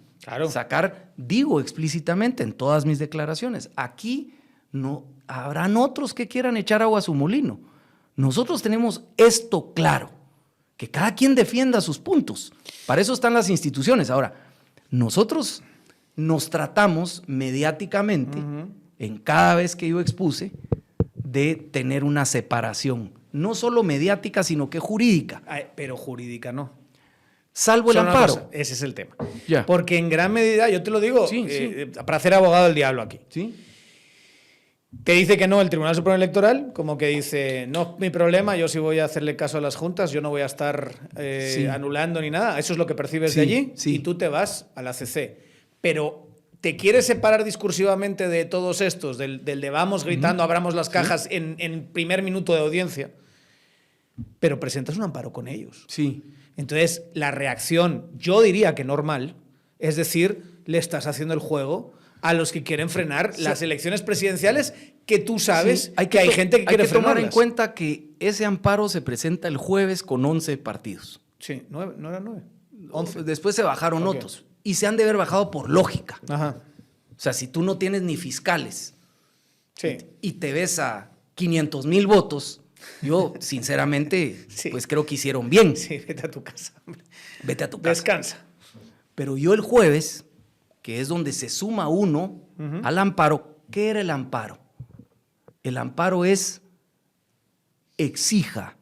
sacar, digo explícitamente en todas mis declaraciones, aquí no habrán otros que quieran echar agua a su molino. Nosotros tenemos esto claro, que cada quien defienda sus puntos. Para eso están las instituciones. Ahora, nosotros nos tratamos mediáticamente, en cada vez que yo expuse, de tener una separación, no solo mediática, sino que jurídica. Ay, pero jurídica no. Salvo el amparo. Ese es el tema. Ya. Porque en gran medida, yo te lo digo, para hacer abogado del diablo aquí. ¿Sí? Te dice que no el Tribunal Supremo Electoral, como que dice, no es mi problema, yo sí voy a hacerle caso a las juntas, yo no voy a estar anulando ni nada. Eso es lo que percibes de allí y tú te vas a la CC. Pero te quieres separar discursivamente de todos estos, del de Vamos gritando, abramos las cajas en primer minuto de audiencia, pero presentas un amparo con ellos. Sí. Entonces, la reacción, yo diría que normal, es decir, le estás haciendo el juego a los que quieren frenar las elecciones presidenciales, que tú sabes que hay gente que quiere frenarlas. Hay que tomar en cuenta que ese amparo se presenta el jueves con 11 partidos. Sí, no eran 9, 11. Después se bajaron otros. Y se han de haber bajado por lógica. Ajá. O sea, si tú no tienes ni fiscales y te ves a 500,000 votos, yo sinceramente pues creo que hicieron bien. Sí, vete a tu casa. Hombre. Vete a tu casa. Descansa. Pero yo el jueves, que es donde se suma uno al amparo, ¿qué era el amparo? El amparo es exija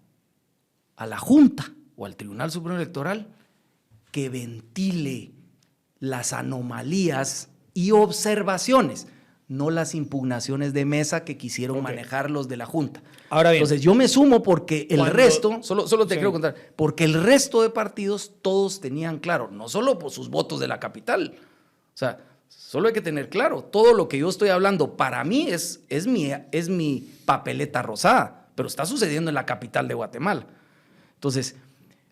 a la Junta o al Tribunal Supremo Electoral que ventile las anomalías y observaciones, no las impugnaciones de mesa que quisieron manejar los de la Junta. Ahora bien, entonces yo me sumo porque el resto, solo te quiero contar, porque el resto de partidos todos tenían claro, no solo por sus votos de la capital, o sea, solo hay que tener claro, todo lo que yo estoy hablando para mí es mi papeleta rosada, pero está sucediendo en la capital de Guatemala. Entonces,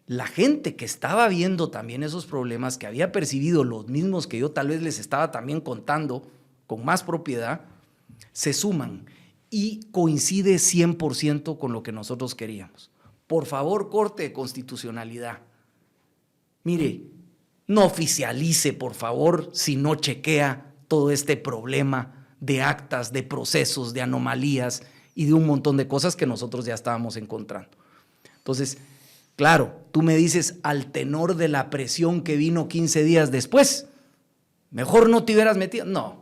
la gente que estaba viendo también esos problemas, que había percibido los mismos que yo tal vez les estaba también contando con más propiedad, se suman y coincide 100% con lo que nosotros queríamos. Por favor, Corte de Constitucionalidad, mire, no oficialice, por favor, si no chequea todo este problema de actas, de procesos, de anomalías y de un montón de cosas que nosotros ya estábamos encontrando. Entonces, claro, tú me dices al tenor de la presión que vino 15 días después, mejor no te hubieras metido. No.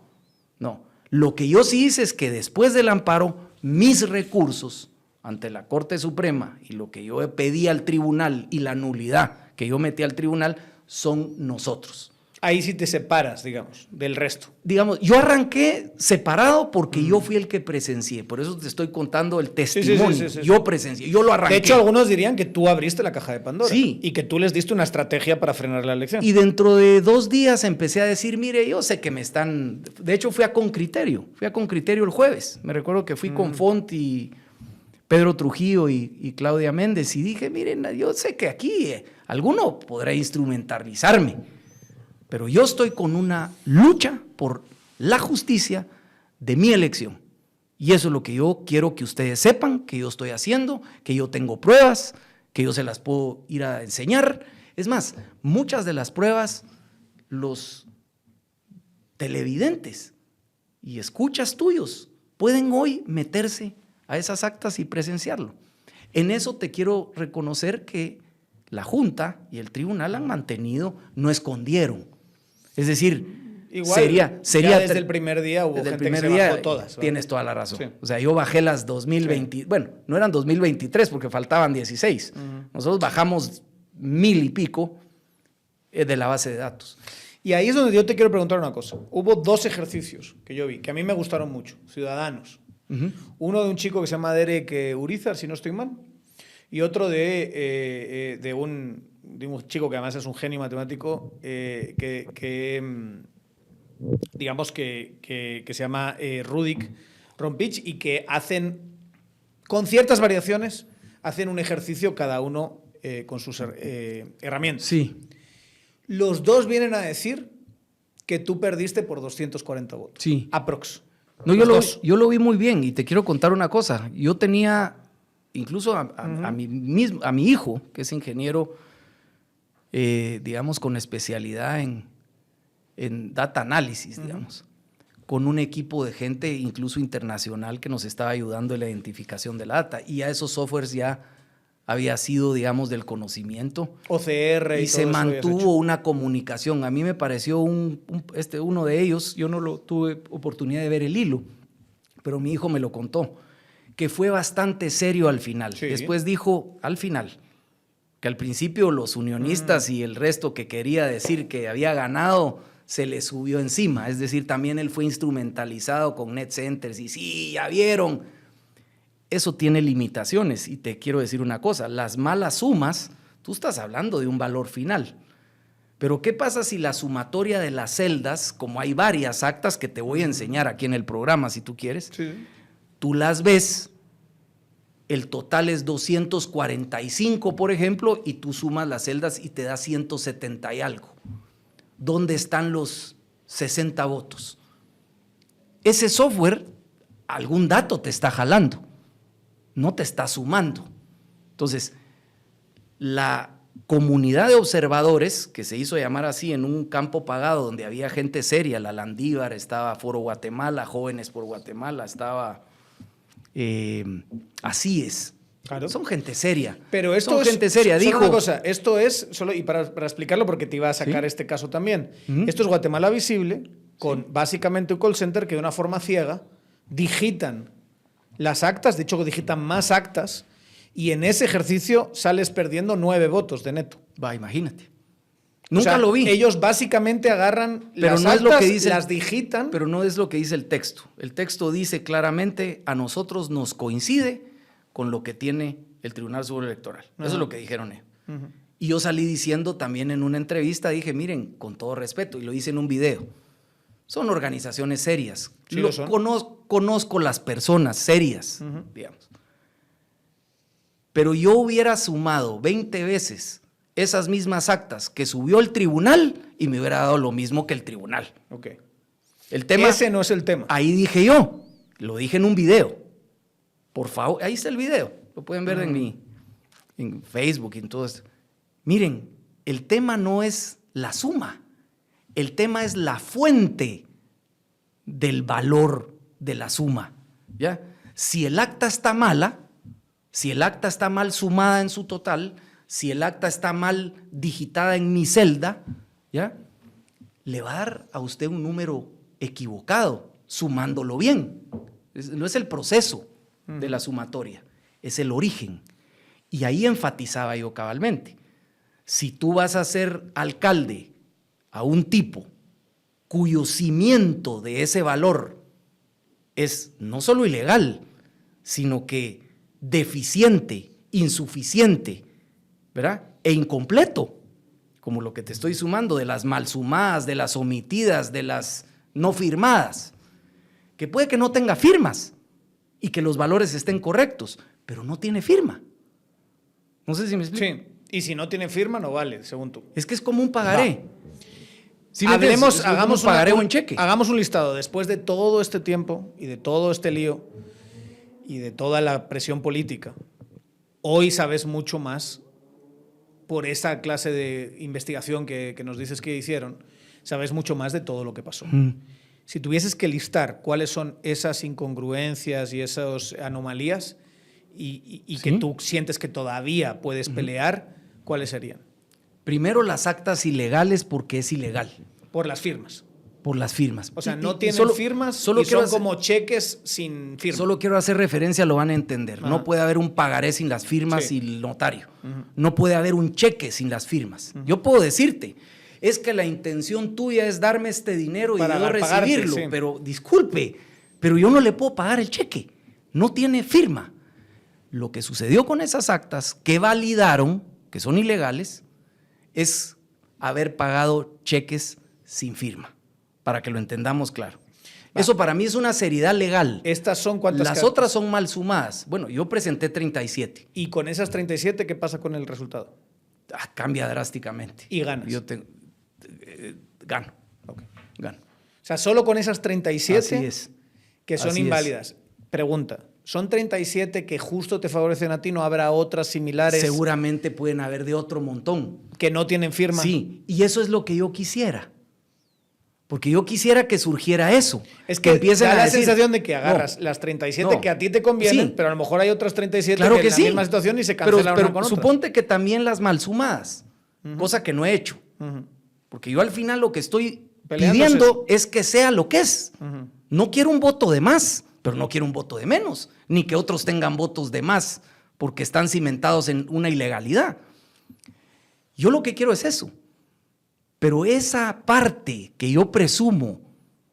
Lo que yo sí hice es que después del amparo, mis recursos ante la Corte Suprema y lo que yo pedí al tribunal y la nulidad que yo metí al tribunal son nosotros. Ahí sí te separas, digamos, del resto. Digamos, yo arranqué separado porque yo fui el que presencié. Por eso te estoy contando el testimonio. Sí. Yo presencié, yo lo arranqué. De hecho, algunos dirían que tú abriste la caja de Pandora. Sí. Y que tú les diste una estrategia para frenar la elección. Y dentro de 2 días empecé a decir, mire, yo sé que me están... De hecho, fui a Concriterio el jueves. Me recuerdo que fui con Font y Pedro Trujillo y Claudia Méndez. Y dije, miren, yo sé que aquí alguno podrá instrumentalizarme. Pero yo estoy con una lucha por la justicia de mi elección. Y eso es lo que yo quiero que ustedes sepan, que yo estoy haciendo, que yo tengo pruebas, que yo se las puedo ir a enseñar. Es más, muchas de las pruebas, los televidentes y escuchas tuyos pueden hoy meterse a esas actas y presenciarlo. En eso te quiero reconocer que la Junta y el tribunal han mantenido, no escondieron. Es decir, igual, sería desde el primer día hubo desde gente el primer que se día, bajó todas. Tienes toda la razón. Sí. O sea, yo bajé las 2020, bueno, no eran 2023 porque faltaban 16. Nosotros bajamos 1000 y pico de la base de datos. Y ahí es donde yo te quiero preguntar una cosa. Hubo 2 ejercicios que yo vi, que a mí me gustaron mucho, ciudadanos. Uno de un chico que se llama Derek Urizar, si no estoy mal, y otro de un chico que además es un genio matemático, digamos que se llama Rudik Rompich, y que hacen, con ciertas variaciones, hacen un ejercicio cada uno con sus herramientas. Sí. Los 2 vienen a decir que tú perdiste por 240 votos. Sí. Aprox. No, yo lo vi muy bien y te quiero contar una cosa. Yo tenía incluso a mi hijo, que es ingeniero, digamos, con especialidad en data análisis, digamos, con un equipo de gente incluso internacional que nos estaba ayudando en la identificación de la data. Y a esos softwares ya había sido, digamos, del conocimiento. OCR y se mantuvo una comunicación. A mí me pareció uno de ellos, yo no lo tuve oportunidad de ver el hilo, pero mi hijo me lo contó, que fue bastante serio al final. Sí. Después dijo, al final, que al principio los unionistas y el resto que quería decir que había ganado se le subió encima. Es decir, también él fue instrumentalizado con net centers y sí, ya vieron. Eso tiene limitaciones y te quiero decir una cosa, las malas sumas, tú estás hablando de un valor final, pero ¿qué pasa si la sumatoria de las celdas, como hay varias actas que te voy a enseñar aquí en el programa si tú quieres, Sí. tú las ves, el total es 245 por ejemplo y tú sumas las celdas y te da 170 y algo. ¿Dónde están los 60 votos? Ese software, algún dato te está jalando. No te está sumando. Entonces, la comunidad de observadores, que se hizo llamar así en un campo pagado donde había gente seria, la Landívar, estaba Foro Guatemala, Jóvenes por Guatemala, estaba Así es. Claro. Son gente seria. Pero esto son es gente seria. solo Dijo una cosa, esto es solo, y para explicarlo porque te iba a sacar este caso también. Esto es Guatemala Visible con básicamente un call center que de una forma ciega digitan las actas, de hecho digitan más actas, y en ese ejercicio sales perdiendo 9 votos de neto. Va, imagínate. Nunca lo vi. Ellos básicamente agarran pero las no actas, es lo que dice, las digitan. Pero no es lo que dice el texto. El texto dice claramente, a nosotros nos coincide con lo que tiene el Tribunal Superior Electoral. Eso es lo que dijeron ellos. Y yo salí diciendo también en una entrevista, dije, miren, con todo respeto, y lo hice en un video, son organizaciones serias. Sí, lo son. Conozco las personas serias, digamos. Pero yo hubiera sumado 20 veces esas mismas actas que subió el tribunal y me hubiera dado lo mismo que el tribunal. Okay. El tema, ese no es el tema. Ahí dije yo, lo dije en un video. Por favor, ahí está el video. Lo pueden ver en Facebook y en todo esto. Miren, el tema no es la suma. El tema es la fuente del valor de la suma. ¿Ya? Si el acta está mala, si el acta está mal sumada en su total, si el acta está mal digitada en mi celda, ¿ya? Le va a dar a usted un número equivocado, sumándolo bien. No es el proceso de la sumatoria, es el origen. Y ahí enfatizaba yo cabalmente. Si tú vas a ser alcalde a un tipo cuyo cimiento de ese valor es no solo ilegal, sino que deficiente, insuficiente, ¿verdad? E incompleto, como lo que te estoy sumando de las mal sumadas, de las omitidas, de las no firmadas, que puede que no tenga firmas y que los valores estén correctos, pero no tiene firma. No sé si me explico. Sí, y si no tiene firma no vale, según tú. Es que es como un pagaré. ¿Sí hagamos un pagaré o un cheque. Hagamos un listado después de todo este tiempo y de todo este lío y de toda la presión política. Hoy sabes mucho más por esa clase de investigación que nos dices que hicieron. Sabes mucho más de todo lo que pasó. Si tuvieses que listar cuáles son esas incongruencias y esas anomalías y que tú sientes que todavía puedes pelear, ¿cuáles serían? Primero, las actas ilegales, porque es ilegal. Por las firmas. Por las firmas. O sea, no tienen firmas y son como cheques sin firma. Solo quiero hacer referencia, lo van a entender. No puede haber un pagaré sin las firmas y el notario. No puede haber un cheque sin las firmas. Yo puedo decirte, es que la intención tuya es darme este dinero y yo recibirlo, pero disculpe, pero yo no le puedo pagar el cheque. No tiene firma. Lo que sucedió con esas actas que validaron, que son ilegales, es haber pagado cheques sin firma. Para que lo entendamos claro. Eso para mí es una seriedad legal. ¿Estas son cuántas? Las otras son mal sumadas. Bueno, yo presenté 37. ¿Y con esas 37 qué pasa con el resultado? Cambia drásticamente. ¿Y ganas? Gano. Okay. Gano. O sea, solo con esas 37 Así es. Que son inválidas. Pregunta, ¿son 37 que justo te favorecen a ti? ¿No habrá otras similares? Seguramente pueden haber de otro montón. ¿Que no tienen firma? Sí, y eso es lo que yo quisiera. Porque yo quisiera que surgiera eso. Es que empiecen da a la decir, sensación de que agarras las 37 que a ti te convienen, pero a lo mejor hay otras 37 claro que en la sí. misma situación y se cancelan pero una con suponte que también las mal sumadas, cosa que no he hecho. Porque yo al final lo que estoy pidiendo es que sea lo que es. No quiero un voto de más, pero no quiero un voto de menos, ni que otros tengan votos de más porque están cimentados en una ilegalidad. Yo lo que quiero es eso. Pero esa parte que yo presumo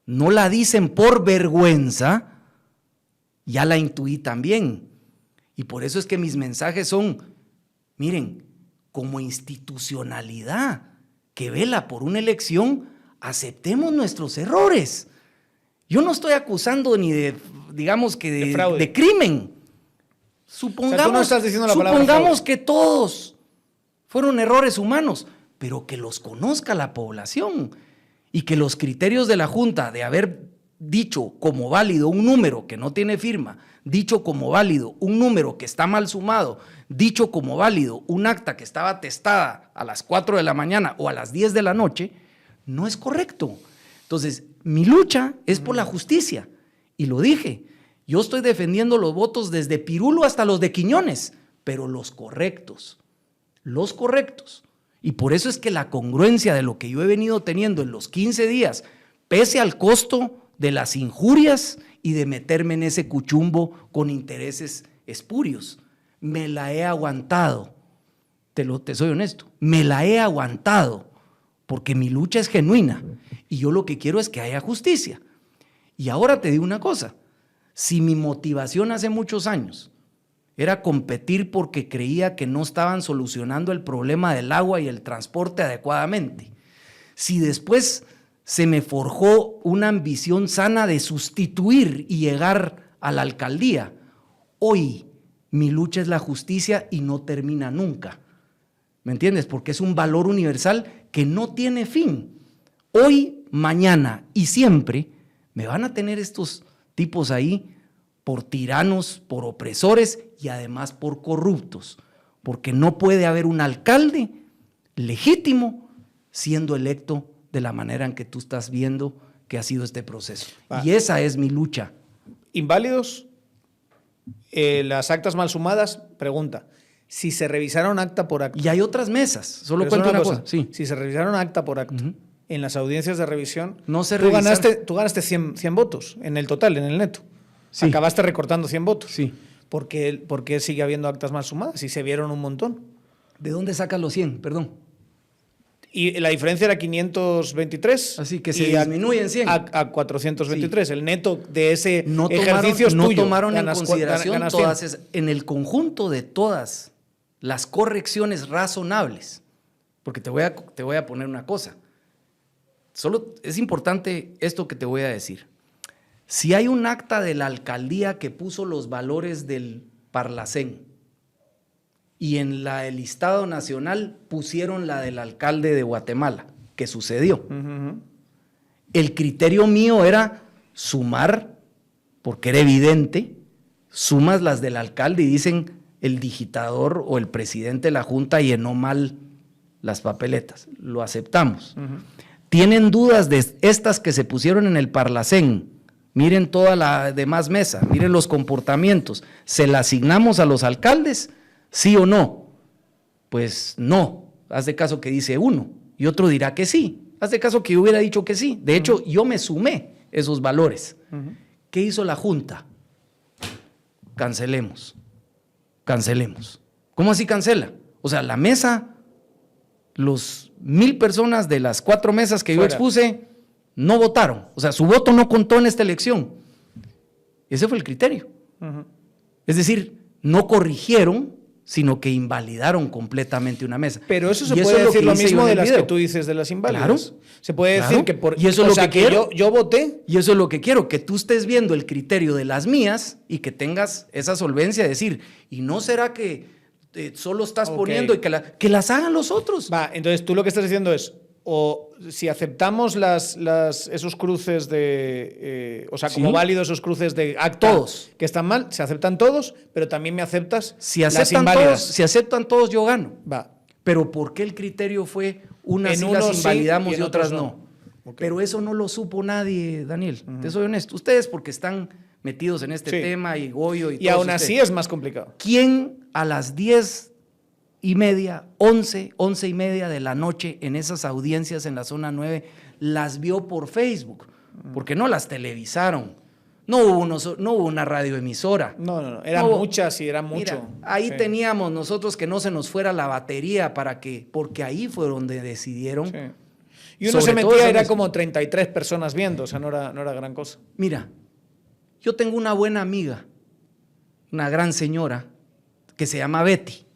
no la dicen por vergüenza, ya la intuí también. Y por eso es que mis mensajes son, miren, como institucionalidad que vela por una elección, aceptemos nuestros errores. Yo no estoy acusando ni de, digamos que de crimen. Supongamos, o sea, tú no estás diciendo la palabra supongamos que todos fueron errores humanos, pero que los conozca la población y que los criterios de la Junta de haber dicho como válido un número que no tiene firma, dicho como válido un número que está mal sumado, dicho como válido un acta que estaba atestada a las 4 de la mañana o a las 10 de la noche, no es correcto. Entonces, mi lucha es por la justicia. Y lo dije, yo estoy defendiendo los votos desde Pirulo hasta los de Quiñones, pero los correctos. Los correctos. Y por eso es que la congruencia de lo que yo he venido teniendo en los 15 días, pese al costo de las injurias y de meterme en ese cuchumbo con intereses espurios, me la he aguantado. Te soy honesto, me la he aguantado porque mi lucha es genuina y yo lo que quiero es que haya justicia. Y ahora te digo una cosa, si mi motivación hace muchos años era competir porque creía que no estaban solucionando el problema del agua y el transporte adecuadamente, si después se me forjó una ambición sana de sustituir y llegar a la alcaldía, hoy mi lucha es la justicia y no termina nunca. ¿Me entiendes? Porque es un valor universal que no tiene fin. Hoy, mañana y siempre me van a tener estos tipos ahí por tiranos, por opresores y además por corruptos, porque no puede haber un alcalde legítimo siendo electo de la manera en que tú estás viendo que ha sido este proceso. Y esa es mi lucha. ¿Inválidos? Las actas mal sumadas, pregunta. Si se revisaron acta por acta. Y hay otras mesas, solo cuento una cosa. Sí. Si se revisaron acta por acta, en las audiencias de revisión, no se tú ganaste 100 votos en el total, en el neto. Sí. Acabaste recortando 100 votos. Sí. ¿Por qué sigue habiendo actas mal sumadas? Si se vieron un montón. ¿De dónde sacas los 100? Perdón. Y la diferencia era 523. Así que se disminuye en 100. A 423. Sí. El neto de ese ejercicio es tuyo. No tomaron en consideración todas, en el conjunto de todas las correcciones razonables. Porque te voy a poner una cosa. Solo es importante esto que te voy a decir. Si hay un acta de la alcaldía que puso los valores del Parlacén y en el listado nacional pusieron la del alcalde de Guatemala, que sucedió. El criterio mío era sumar, porque era evidente, sumas las del alcalde y dicen el digitador o el presidente de la Junta llenó mal las papeletas. Lo aceptamos. ¿Tienen dudas de estas que se pusieron en el Parlacén? Miren toda la demás mesa, miren los comportamientos. ¿Se la asignamos a los alcaldes? ¿Sí o no? Pues no. Haz de caso que dice uno y otro dirá que sí. Haz de caso que yo hubiera dicho que sí. De hecho, yo me sumé esos valores. ¿Qué hizo la Junta? Cancelemos. ¿Cómo así cancela? O sea, la mesa, los 1,000 personas de las 4 mesas que yo expuse no votaron. O sea, su voto no contó en esta elección. Ese fue el criterio. Es decir, no corrigieron, sino que invalidaron completamente una mesa. Pero eso se puede decir lo mismo de las que tú dices de las inválidas. Claro. Se puede decir que por y eso es lo que quiero. Yo voté. Y eso es lo que quiero, que tú estés viendo el criterio de las mías y que tengas esa solvencia de decir, ¿y no será que solo estás poniendo y que las hagan los otros? Va, entonces tú lo que estás diciendo es, o si aceptamos esos cruces de, o sea, como válidos esos cruces de acta todos que están mal, se aceptan todos, pero también me aceptas si las inválidas. Si aceptan todos, yo gano. Va. Pero ¿por qué el criterio fue unas en sí unos las invalidamos sí, y otras no? Okay. Pero eso no lo supo nadie, Daniel. Te soy honesto. Ustedes porque están metidos en este tema y Goyo y todo. Y aún así es más complicado. ¿Quién a las 10:30, 11:30 de la noche en esas audiencias en la zona 9 las vio por Facebook? Porque no las televisaron. No hubo una radioemisora. No. Eran muchas y era mucho. Mira, ahí teníamos nosotros que no se nos fuera la batería porque ahí fue donde decidieron. Sí. Y uno se metía, era como 33 personas viendo, o sea, no era gran cosa. Mira, yo tengo una buena amiga, una gran señora, que se llama Betty.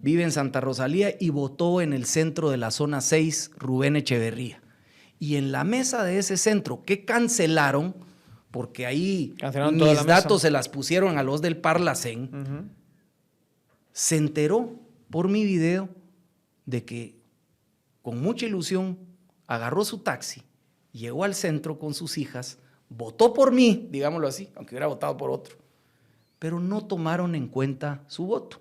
Vive en Santa Rosalía y votó en el centro de la zona 6, Rubén Echeverría. Y en la mesa de ese centro, que cancelaron, porque ahí mis datos se las pusieron a los del Parlacén, se enteró por mi video de que con mucha ilusión agarró su taxi, llegó al centro con sus hijas, votó por mí, digámoslo así, aunque hubiera votado por otro, pero no tomaron en cuenta su voto.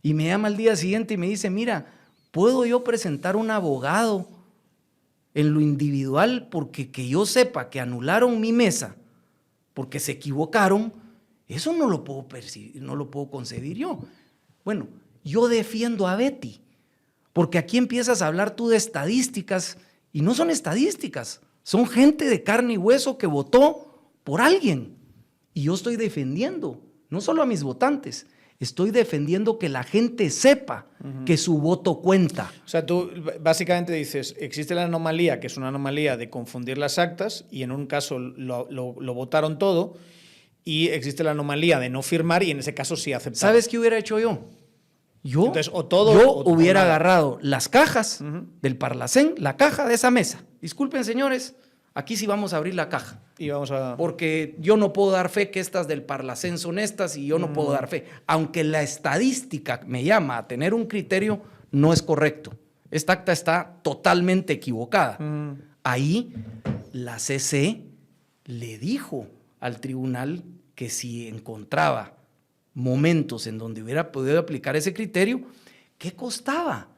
Y me llama al día siguiente y me dice, mira, ¿puedo yo presentar un abogado en lo individual porque que yo sepa que anularon mi mesa porque se equivocaron? Eso no lo puedo percibir, no lo puedo concebir yo. Bueno, yo defiendo a Betty, porque aquí empiezas a hablar tú de estadísticas y no son estadísticas, son gente de carne y hueso que votó por alguien. Y yo estoy defendiendo, no solo a mis votantes, estoy defendiendo que la gente sepa que su voto cuenta. O sea, tú básicamente dices, existe la anomalía, que es una anomalía de confundir las actas, y en un caso lo votaron todo, y existe la anomalía de no firmar, y en ese caso sí aceptar. ¿Sabes qué hubiera hecho yo? Yo hubiera agarrado las cajas del Parlacén, la caja de esa mesa. Disculpen, señores, aquí sí vamos a abrir la caja. Y vamos a... Porque yo no puedo dar fe que estas del Parlacén son estas y yo no puedo dar fe. Aunque la estadística me llama a tener un criterio, no es correcto. Esta acta está totalmente equivocada. Ahí la CC le dijo al tribunal que si encontraba momentos en donde hubiera podido aplicar ese criterio, ¿qué costaba?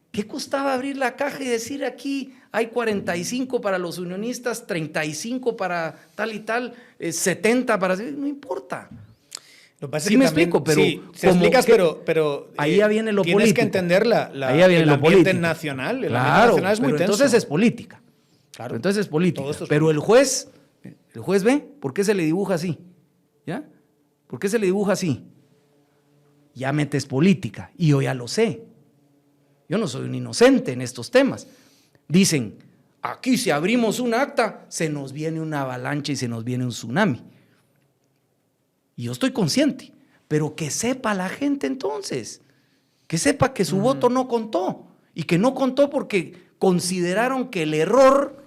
¿Qué costaba abrir la caja y decir aquí hay 45 para los unionistas, 35 para tal y tal, 70 para... No importa. Lo que pasa sí es que me también, explico, pero... Sí, te explicas, pero ahí ya viene lo tienes político. Que entender el ambiente nacional. El ambiente nacional es muy tenso. Entonces es política. Claro. Entonces es política. Pero el juez ve, ¿por qué se le dibuja así? ¿Ya? ¿Por qué se le dibuja así? Ya metes política. Y yo ya lo sé. Yo no soy un inocente en estos temas. Dicen, aquí si abrimos un acta, se nos viene una avalancha y se nos viene un tsunami. Y yo estoy consciente, pero que sepa la gente entonces, que sepa que su voto no contó, y que no contó porque consideraron que el error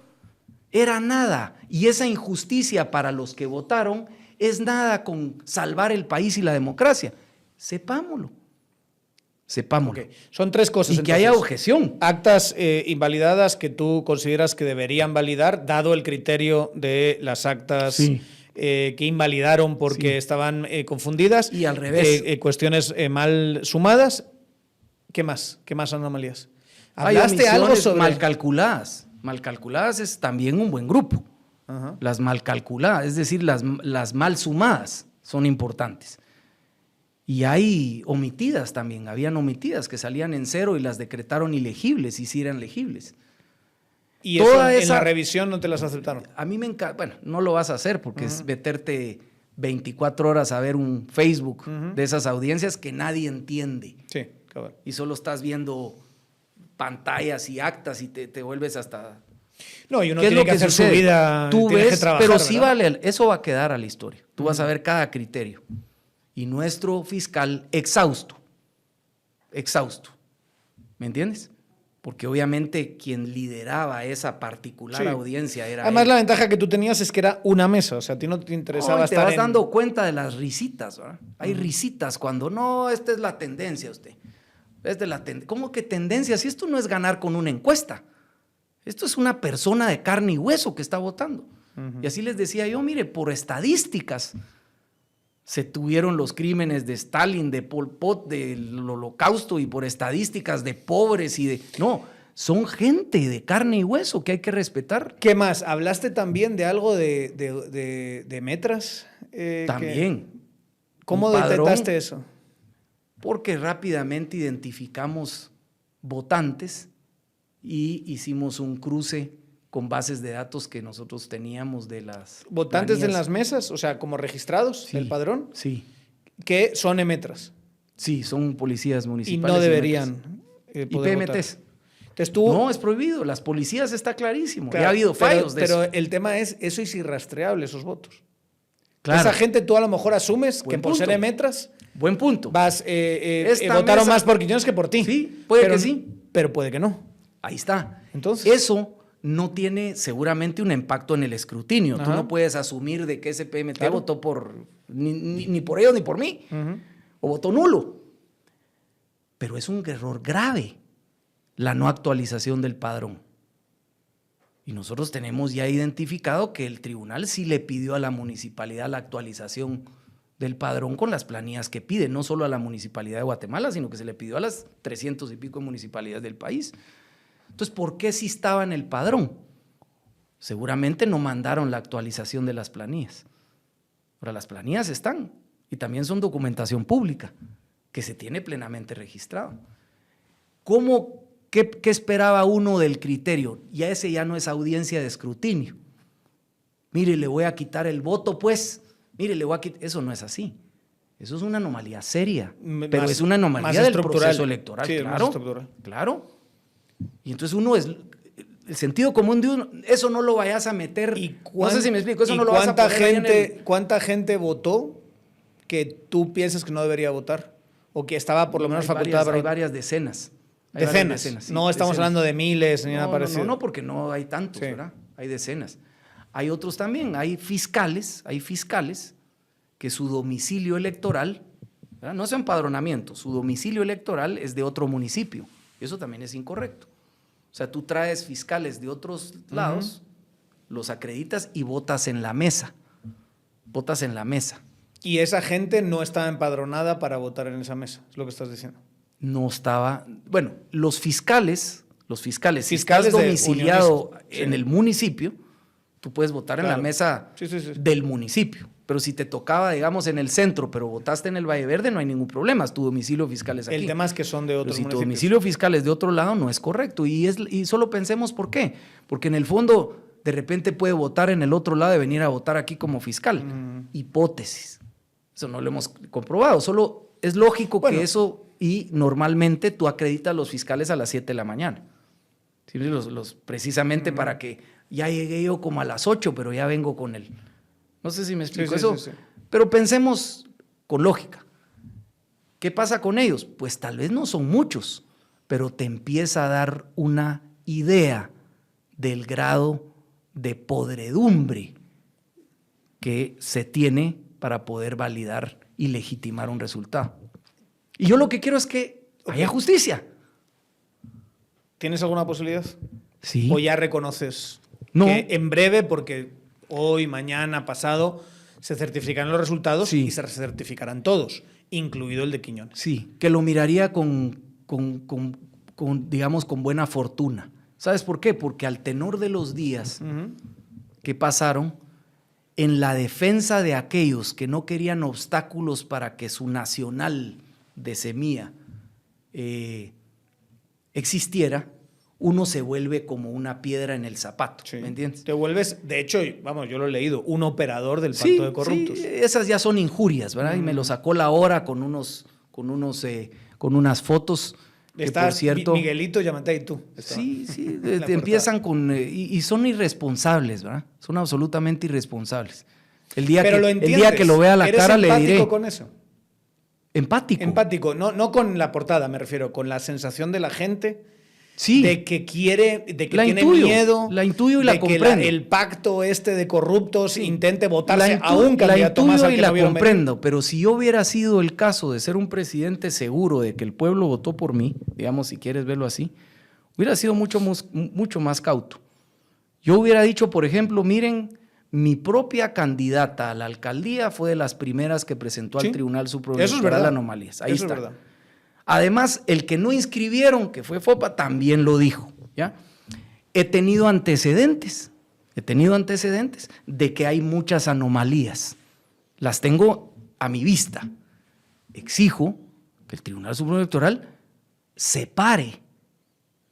era nada, y esa injusticia para los que votaron es nada con salvar el país y la democracia. Sepámoslo. Okay. Son 3 cosas. Y entonces, que haya objeción. Actas invalidadas que tú consideras que deberían validar, dado el criterio de las actas que invalidaron porque estaban confundidas. Y al revés. Cuestiones mal sumadas. ¿Qué más? ¿Qué más anomalías? ¿Hablaste algo sobre mal calculadas? Mal calculadas es también un buen grupo. Ajá. Las mal calculadas, es decir, las mal sumadas son importantes. Y hay omitidas también, habían omitidas que salían en 0 y las decretaron ilegibles y sí eran legibles. Y eso en la revisión no te las aceptaron. A mí me encanta, bueno, no lo vas a hacer porque es meterte 24 horas a ver un Facebook de esas audiencias que nadie entiende. Sí, cabrón. Y solo estás viendo pantallas y actas y te vuelves hasta... No, y uno tiene que hacer su vida, tú tiene ves, que trabajar, pero sí ¿verdad? vale, eso va a quedar a la historia. Tú vas a ver cada criterio. Y nuestro fiscal exhausto, ¿me entiendes? Porque obviamente quien lideraba esa particular audiencia era Además, él. la ventaja que tú tenías es que era una mesa, o sea, a ti no te interesaba Te estar vas dando cuenta de las risitas, ¿verdad? Hay risitas cuando no, esta es la tendencia, usted. ¿Cómo que tendencia? Si esto no es ganar con una encuesta. Esto es una persona de carne y hueso que está votando. Y así les decía yo, mire, por estadísticas se tuvieron los crímenes de Stalin, de Pol Pot, del Holocausto y por estadísticas de pobres y de... No, son gente de carne y hueso que hay que respetar. ¿Qué más? ¿Hablaste también de algo de metras? También. ¿Cómo detectaste eso? Porque rápidamente identificamos votantes y hicimos un cruce con bases de datos que nosotros teníamos de las ¿Votantes planillas. en las mesas? O sea, como registrados Sí, del padrón. Sí. Que son emetras. Sí, son policías Y municipales. no deberían ¿Y poder PMTs? votar. Entonces tú... No, es prohibido. Las policías está clarísimo. Claro, ya ha habido fallos pero de eso. el tema es, eso es irrastreable, esos votos. Claro. Esa gente tú a lo mejor asumes Buen que por punto. ser emetras Buen punto. vas, Esta votaron mesa- más por Quiñones que por ti. Sí, puede Pero- que sí. Pero puede que no. Ahí está. Entonces... Eso no tiene seguramente un impacto en el escrutinio. Tú Ajá. no puedes asumir de que ese PMT Claro. votó por ni por ellos ni por mí. O votó nulo. Pero es un error grave la no actualización del padrón. Y nosotros tenemos ya identificado que el tribunal sí le pidió a la municipalidad la actualización del padrón con las planillas que pide, no solo a la municipalidad de Guatemala, sino que se le pidió a las 300 y pico municipalidades del país. Entonces, ¿por qué sí estaba en el padrón? Seguramente no mandaron la actualización de las planillas. Ahora, las planillas están y también son documentación pública que se tiene plenamente registrado. ¿Qué esperaba uno del criterio? Ya ese ya no es audiencia de escrutinio. Mire, le voy a quitar el voto, pues. Mire, le voy a quitar... Eso no es así. Eso es una anomalía seria, pero es una anomalía más del estructural. proceso electoral. Sí, claro, más estructural. claro. Y entonces uno es... El sentido común de uno, eso no lo vayas a meter... no sé si me explico, eso no lo vas a poner ahí en el... ¿Cuánta gente votó que tú piensas que no debería votar? O que estaba por lo menos facultada para Hay votar? varias decenas. Decenas. Sí, No estamos decenas. hablando de miles ni nada parecido. No, porque no hay tantos, Sí. ¿verdad? Hay decenas. Hay otros también, hay fiscales que su domicilio electoral, ¿verdad? No es empadronamiento, su domicilio electoral es de otro municipio. Eso también es incorrecto. O sea, tú traes fiscales de otros lados, los acreditas y votas en la mesa. Votas en la mesa. Y esa gente no estaba empadronada para votar en esa mesa, es lo que estás diciendo. No estaba... Bueno, los fiscales, si Fiscales estás de domiciliado unionistas, sí. en el municipio, tú puedes votar en la Claro. mesa Sí. del municipio. Pero si te tocaba, digamos, en el centro, pero votaste en el Valle Verde, no hay ningún problema. Tu domicilio fiscal es aquí. El tema es que son de Pero otros si tu municipios. domicilio fiscal es de otro lado, no es correcto. Y solo pensemos por qué. Porque en el fondo, de repente puede votar en el otro lado y venir a votar aquí como fiscal. Hipótesis. Eso no lo hemos comprobado. Solo es lógico que eso... Y normalmente tú acreditas a los fiscales a las 7 de la mañana. ¿Sí? Precisamente para que ya llegué yo como a las 8, pero ya vengo con él. No sé si me explico eso. Sí. Pero pensemos con lógica. ¿Qué pasa con ellos? Pues tal vez no son muchos, pero te empieza a dar una idea del grado de podredumbre que se tiene para poder validar y legitimar un resultado. Y yo lo que quiero es que haya justicia. ¿Tienes alguna posibilidad? Sí. ¿O ya reconoces No. que en breve, porque hoy, mañana, pasado, se certificarán los resultados Sí. y se certificarán todos, incluido el de Quiñones? Sí, que lo miraría digamos, con buena fortuna. ¿Sabes por qué? Porque al tenor de los días que pasaron, en la defensa de aquellos que no querían obstáculos para que su nacional de semilla existiera, uno se vuelve como una piedra en el zapato, ¿me entiendes? Te vuelves, de hecho, vamos, yo lo he leído, un operador del pacto de corruptos. Sí, esas ya son injurias, ¿verdad? Y me lo sacó la hora con unas fotos. Estás, por cierto, Miguelito, Yamatei y tú. Sí, empiezan con... y son irresponsables, ¿verdad? Son absolutamente irresponsables. El día que lo vea a la cara le diré... ¿Eres empático con eso? Empático. Empático, no con la portada, me refiero, con la sensación de la gente sí. de que quiere, de que la tiene intuyo, miedo, la intuyo y la comprendo. Que el pacto de corruptos intente votarse a un candidato más al que la no comprendo, pero si yo hubiera sido el caso de ser un presidente seguro de que el pueblo votó por mí, digamos, si quieres verlo así, hubiera sido mucho más cauto. Yo hubiera dicho, por ejemplo, miren, mi propia candidata a la alcaldía fue de las primeras que presentó al Tribunal Supremo Electoral anomalías. Ahí está. Verdad. Además, el que no inscribieron, que fue FOPA, también lo dijo, ¿ya? He tenido antecedentes de que hay muchas anomalías. Las tengo a mi vista. Exijo que el Tribunal Supremo Electoral separe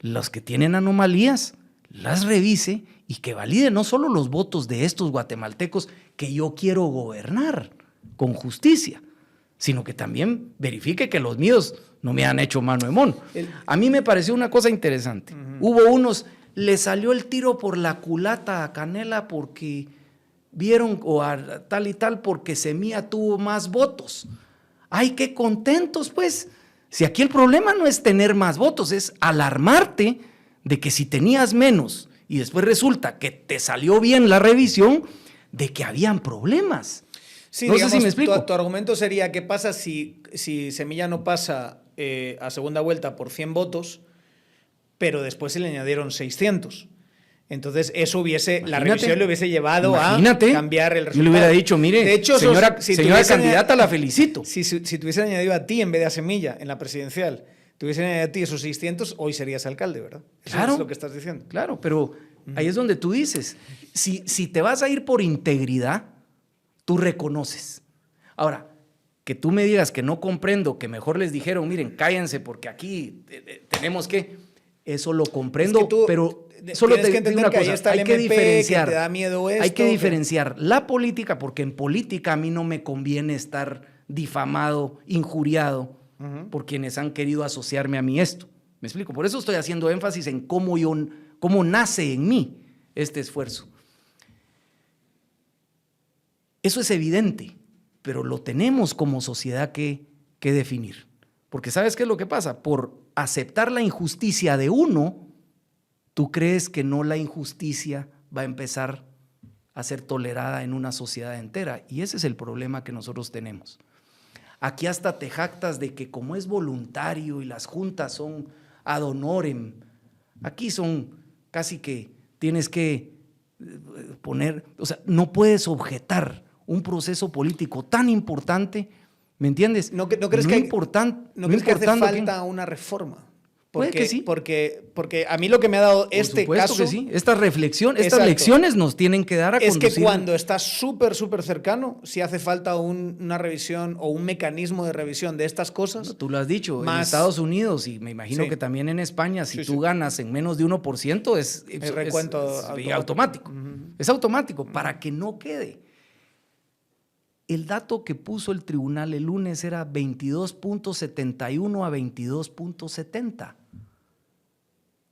los que tienen anomalías, las revise y que valide no solo los votos de estos guatemaltecos que yo quiero gobernar con justicia, sino que también verifique que los míos no me han hecho mano de mono. A mí me pareció una cosa interesante. Hubo unos, le salió el tiro por la culata a Canela porque vieron, o a tal y tal, porque Semilla tuvo más votos. ¡Ay, qué contentos, pues! Si aquí el problema no es tener más votos, es alarmarte de que si tenías menos y después resulta que te salió bien la revisión, de que habían problemas. Sí, no digamos, sé si me explico. Tu argumento sería, ¿qué pasa si Semilla no pasa a segunda vuelta por 100 votos, pero después se le añadieron 600? Entonces, eso la revisión le hubiese llevado a cambiar el resultado. Yo le hubiera dicho, mire, de hecho, señora candidata, la felicito. Si te hubiesen añadido a ti en vez de a Semilla en la presidencial, te hubiesen añadido a ti esos 600, hoy serías alcalde, ¿verdad? Claro. Eso es lo que estás diciendo. Claro, pero ahí es donde tú dices, si te vas a ir por integridad, tú reconoces. Ahora, que tú me digas que no comprendo, que mejor les dijeron, miren, cállense porque aquí tenemos que... Eso lo comprendo, pero solo te digo una cosa, hay que diferenciar. Que te da miedo esto, hay que diferenciar la política, porque en política a mí no me conviene estar difamado, injuriado por quienes han querido asociarme a mí esto. ¿Me explico? Por eso estoy haciendo énfasis en cómo nace en mí este esfuerzo. Eso es evidente, pero lo tenemos como sociedad que definir. Porque ¿sabes qué es lo que pasa? Por aceptar la injusticia de uno, tú crees que no la injusticia va a empezar a ser tolerada en una sociedad entera. Y ese es el problema que nosotros tenemos. Aquí hasta te jactas de que como es voluntario y las juntas son ad honorem, aquí son casi que tienes que poner, o sea, no puedes objetar un proceso político tan importante, ¿me entiendes? ¿No crees que hace falta una reforma? Puede que sí. Porque a mí lo que me ha dado este caso... Que sí. Estas lecciones nos tienen que dar a conducir. Es que cuando estás súper cercano, si hace falta una revisión o un mecanismo de revisión de estas cosas... No, tú lo has dicho, en Estados Unidos y me imagino que también en España, si tú ganas en menos de 1%, es recuento automático. Es automático, para que no quede. El dato que puso el tribunal el lunes era 22.71 a 22.70.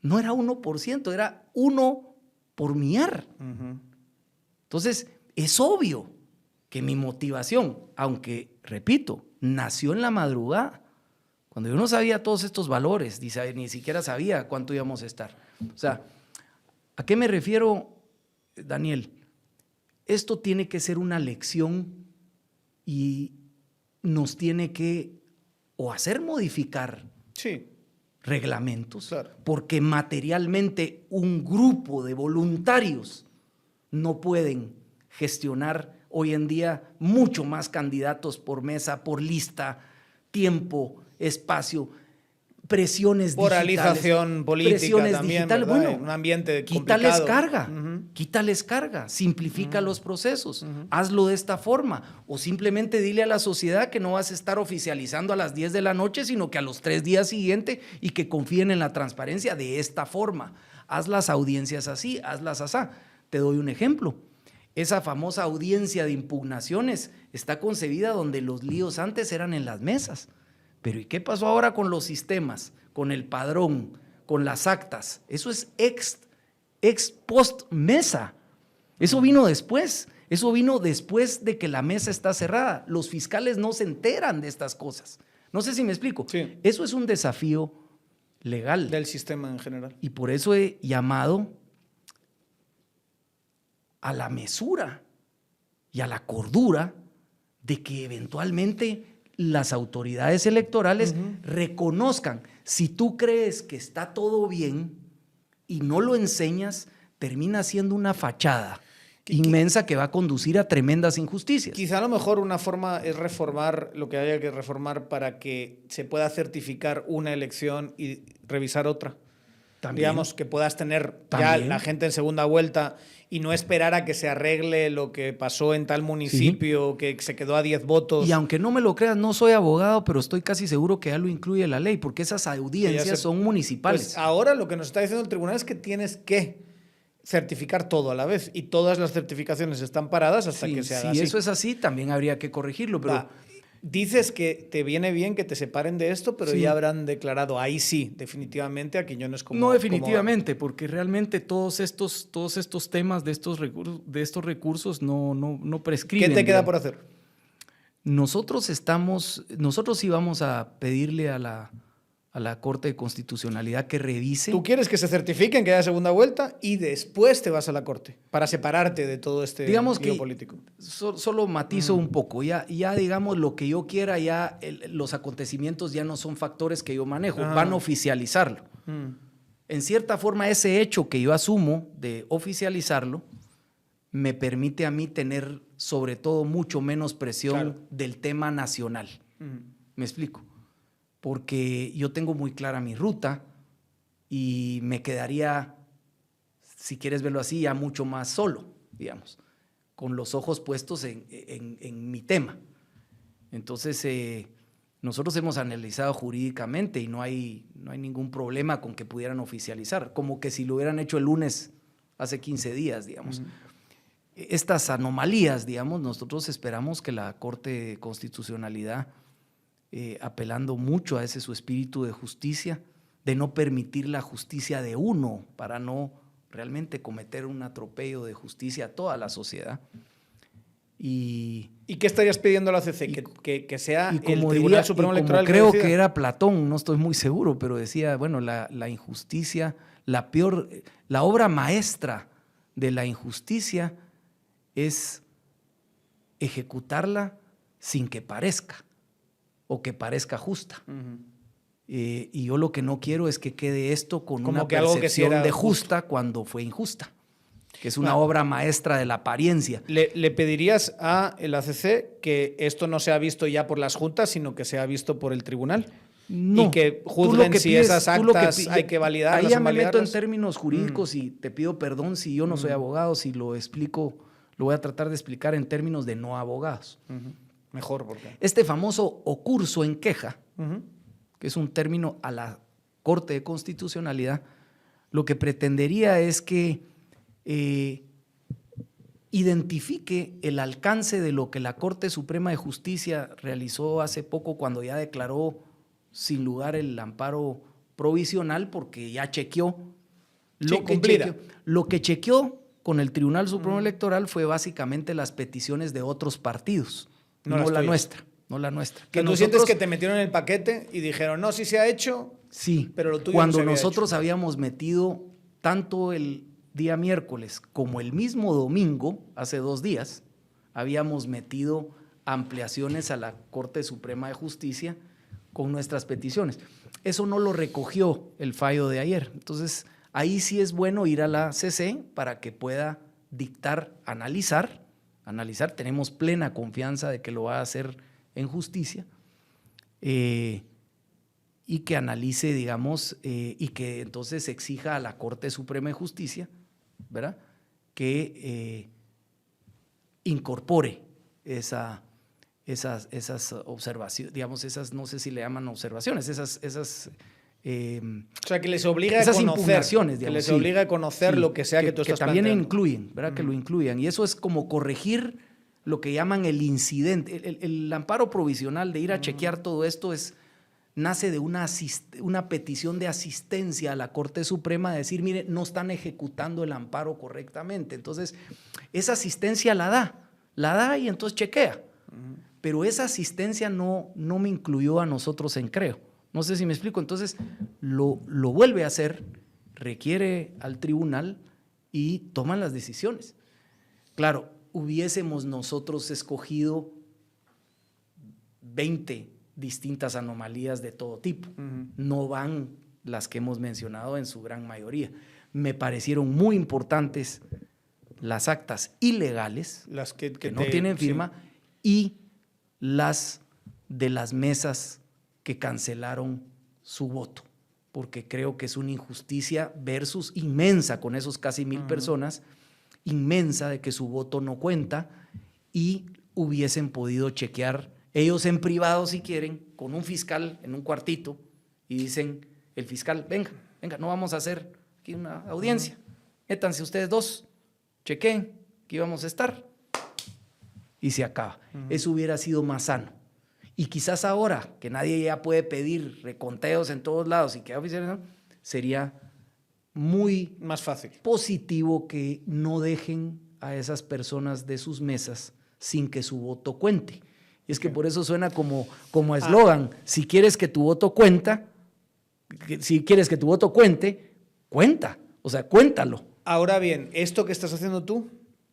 No era 1%, era 1 por millar. Entonces, es obvio que mi motivación, aunque, repito, nació en la madrugada, cuando yo no sabía todos estos valores, ni siquiera sabía cuánto íbamos a estar. O sea, ¿a qué me refiero, Daniel? Esto tiene que ser una lección y nos tiene que o hacer modificar reglamentos, porque materialmente un grupo de voluntarios no pueden gestionar hoy en día mucho más candidatos por mesa, por lista, tiempo, espacio. presiones Polarización política presiones también, digitales. ¿verdad? Bueno, Un ambiente quítales complicado. carga, Ujú. quítales carga, simplifica los procesos, hazlo de esta forma, o simplemente dile a la sociedad que no vas a estar oficializando a las 10 de la noche, sino que a los 3 días siguientes, y que confíen en la transparencia de esta forma. Haz las audiencias así, hazlas así. Te doy un ejemplo. Esa famosa audiencia de impugnaciones está concebida donde los líos antes eran en las mesas. Pero ¿y qué pasó ahora con los sistemas, con el padrón, con las actas? Eso es ex post mesa. Eso vino después. Eso vino después de que la mesa está cerrada. Los fiscales no se enteran de estas cosas. No sé si me explico. Sí. Eso es un desafío legal. Del sistema en general. Y por eso he llamado a la mesura y a la cordura de que eventualmente las autoridades electorales reconozcan. Si tú crees que está todo bien y no lo enseñas, termina siendo una fachada inmensa que va a conducir a tremendas injusticias. Quizá a lo mejor una forma es reformar lo que haya que reformar para que se pueda certificar una elección y revisar otra. También. Digamos, que puedas tener ya También. la gente en segunda vuelta y no esperar a que se arregle lo que pasó en tal municipio, que se quedó a 10 votos. Y aunque no me lo creas, no soy abogado, pero estoy casi seguro que ya lo incluye la ley, porque esas audiencias son municipales. Pues ahora lo que nos está diciendo el tribunal es que tienes que certificar todo a la vez, y todas las certificaciones están paradas hasta que se haga así. Si eso es así, también habría que corregirlo, pero... Dices que te viene bien que te separen de esto, pero ya habrán declarado ahí sí, definitivamente, a Quiñones como... No definitivamente, porque realmente todos estos temas de estos recursos no prescriben. ¿Qué te queda por hacer? Nosotros sí vamos a pedirle a la Corte de Constitucionalidad que revise. Tú quieres que se certifiquen, que haya segunda vuelta, y después te vas a la Corte para separarte de todo este lío político. Solo matizo un poco. Ya digamos lo que yo quiera, los acontecimientos ya no son factores que yo manejo, van a oficializarlo. En cierta forma, ese hecho que yo asumo de oficializarlo me permite a mí tener sobre todo mucho menos presión del tema nacional. ¿Me explico? Porque yo tengo muy clara mi ruta y me quedaría, si quieres verlo así, ya mucho más solo, digamos, con los ojos puestos en mi tema. Entonces, nosotros hemos analizado jurídicamente y no hay ningún problema con que pudieran oficializar, como que si lo hubieran hecho el lunes hace 15 días, digamos. Estas anomalías, digamos, nosotros esperamos que la Corte de Constitucionalidad, apelando mucho a ese su espíritu de justicia, de no permitir la justicia de uno para no realmente cometer un atropello de justicia a toda la sociedad. ¿Y qué estarías pidiendo a la CC? Que sea el Tribunal Supremo Electoral. Creo que era Platón, no estoy muy seguro, pero decía, bueno, la injusticia, la obra maestra de la injusticia es ejecutarla sin que parezca, o que parezca justa. Y yo lo que no quiero es que quede esto con como una percepción de justa cuando fue injusta, que es una obra maestra de la apariencia. ¿Le pedirías a la ACC que esto no sea visto ya por las juntas, sino que sea visto por el tribunal? No. Y que juzguen si esas actas hay que validarlas. Ahí ya me meto en términos jurídicos y te pido perdón si yo no soy abogado, si lo explico, lo voy a tratar de explicar en términos de no abogados. Mejor, porque este famoso ocurso en queja, que es un término a la Corte de Constitucionalidad, lo que pretendería es que identifique el alcance de lo que la Corte Suprema de Justicia realizó hace poco cuando ya declaró sin lugar el amparo provisional, porque ya chequeó lo que chequeó con el Tribunal Supremo Electoral fue básicamente las peticiones de otros partidos. No la nuestra. Que tú sientes que te metieron en el paquete y dijeron, no, sí se ha hecho, sí, pero lo tuyo cuando no se nosotros habíamos metido tanto el día miércoles como el mismo domingo, hace 2 días, habíamos metido ampliaciones a la Corte Suprema de Justicia con nuestras peticiones. Eso no lo recogió el fallo de ayer. Entonces, ahí sí es bueno ir a la CC para que pueda dictar, analizar. Tenemos plena confianza de que lo va a hacer en justicia. Y y que analice, digamos, y que entonces exija a la Corte Suprema de Justicia, ¿verdad?, que incorpore esas observaciones, digamos, esas, no sé si le llaman observaciones, esas o sea, que les obliga a esas conocer, impugnaciones, digamos, que les sí, obliga a conocer sí, lo que sea que tú estás también planteando. incluyen, ¿verdad? Que lo incluyan. Y eso es como corregir lo que llaman el incidente. El amparo provisional de ir a chequear todo esto nace de una petición de asistencia a la Corte Suprema de decir, mire, no están ejecutando el amparo correctamente. Entonces, esa asistencia la da y entonces chequea. Pero esa asistencia no me incluyó a nosotros en Creo. No sé si me explico. Entonces, lo vuelve a hacer, requiere al tribunal y toman las decisiones. Claro, hubiésemos nosotros escogido 20 distintas anomalías de todo tipo. No van las que hemos mencionado en su gran mayoría. Me parecieron muy importantes las actas ilegales, las que no tienen firma, y las de las mesas que cancelaron su voto, porque creo que es una injusticia versus inmensa con esos casi 1,000 personas, inmensa de que su voto no cuenta y hubiesen podido chequear ellos en privado si quieren, con un fiscal en un cuartito y dicen, el fiscal, venga, no vamos a hacer aquí una audiencia, métanse ustedes dos, chequen, aquí vamos a estar y se acaba. Eso hubiera sido más sano. Y quizás ahora, que nadie ya puede pedir reconteos en todos lados y que oficiales, ¿no?, sería muy más fácil, positivo que no dejen a esas personas de sus mesas sin que su voto cuente. Y es que por eso suena como eslogan, si quieres que tu voto cuente, cuenta, o sea, cuéntalo. Ahora bien, esto que estás haciendo tú,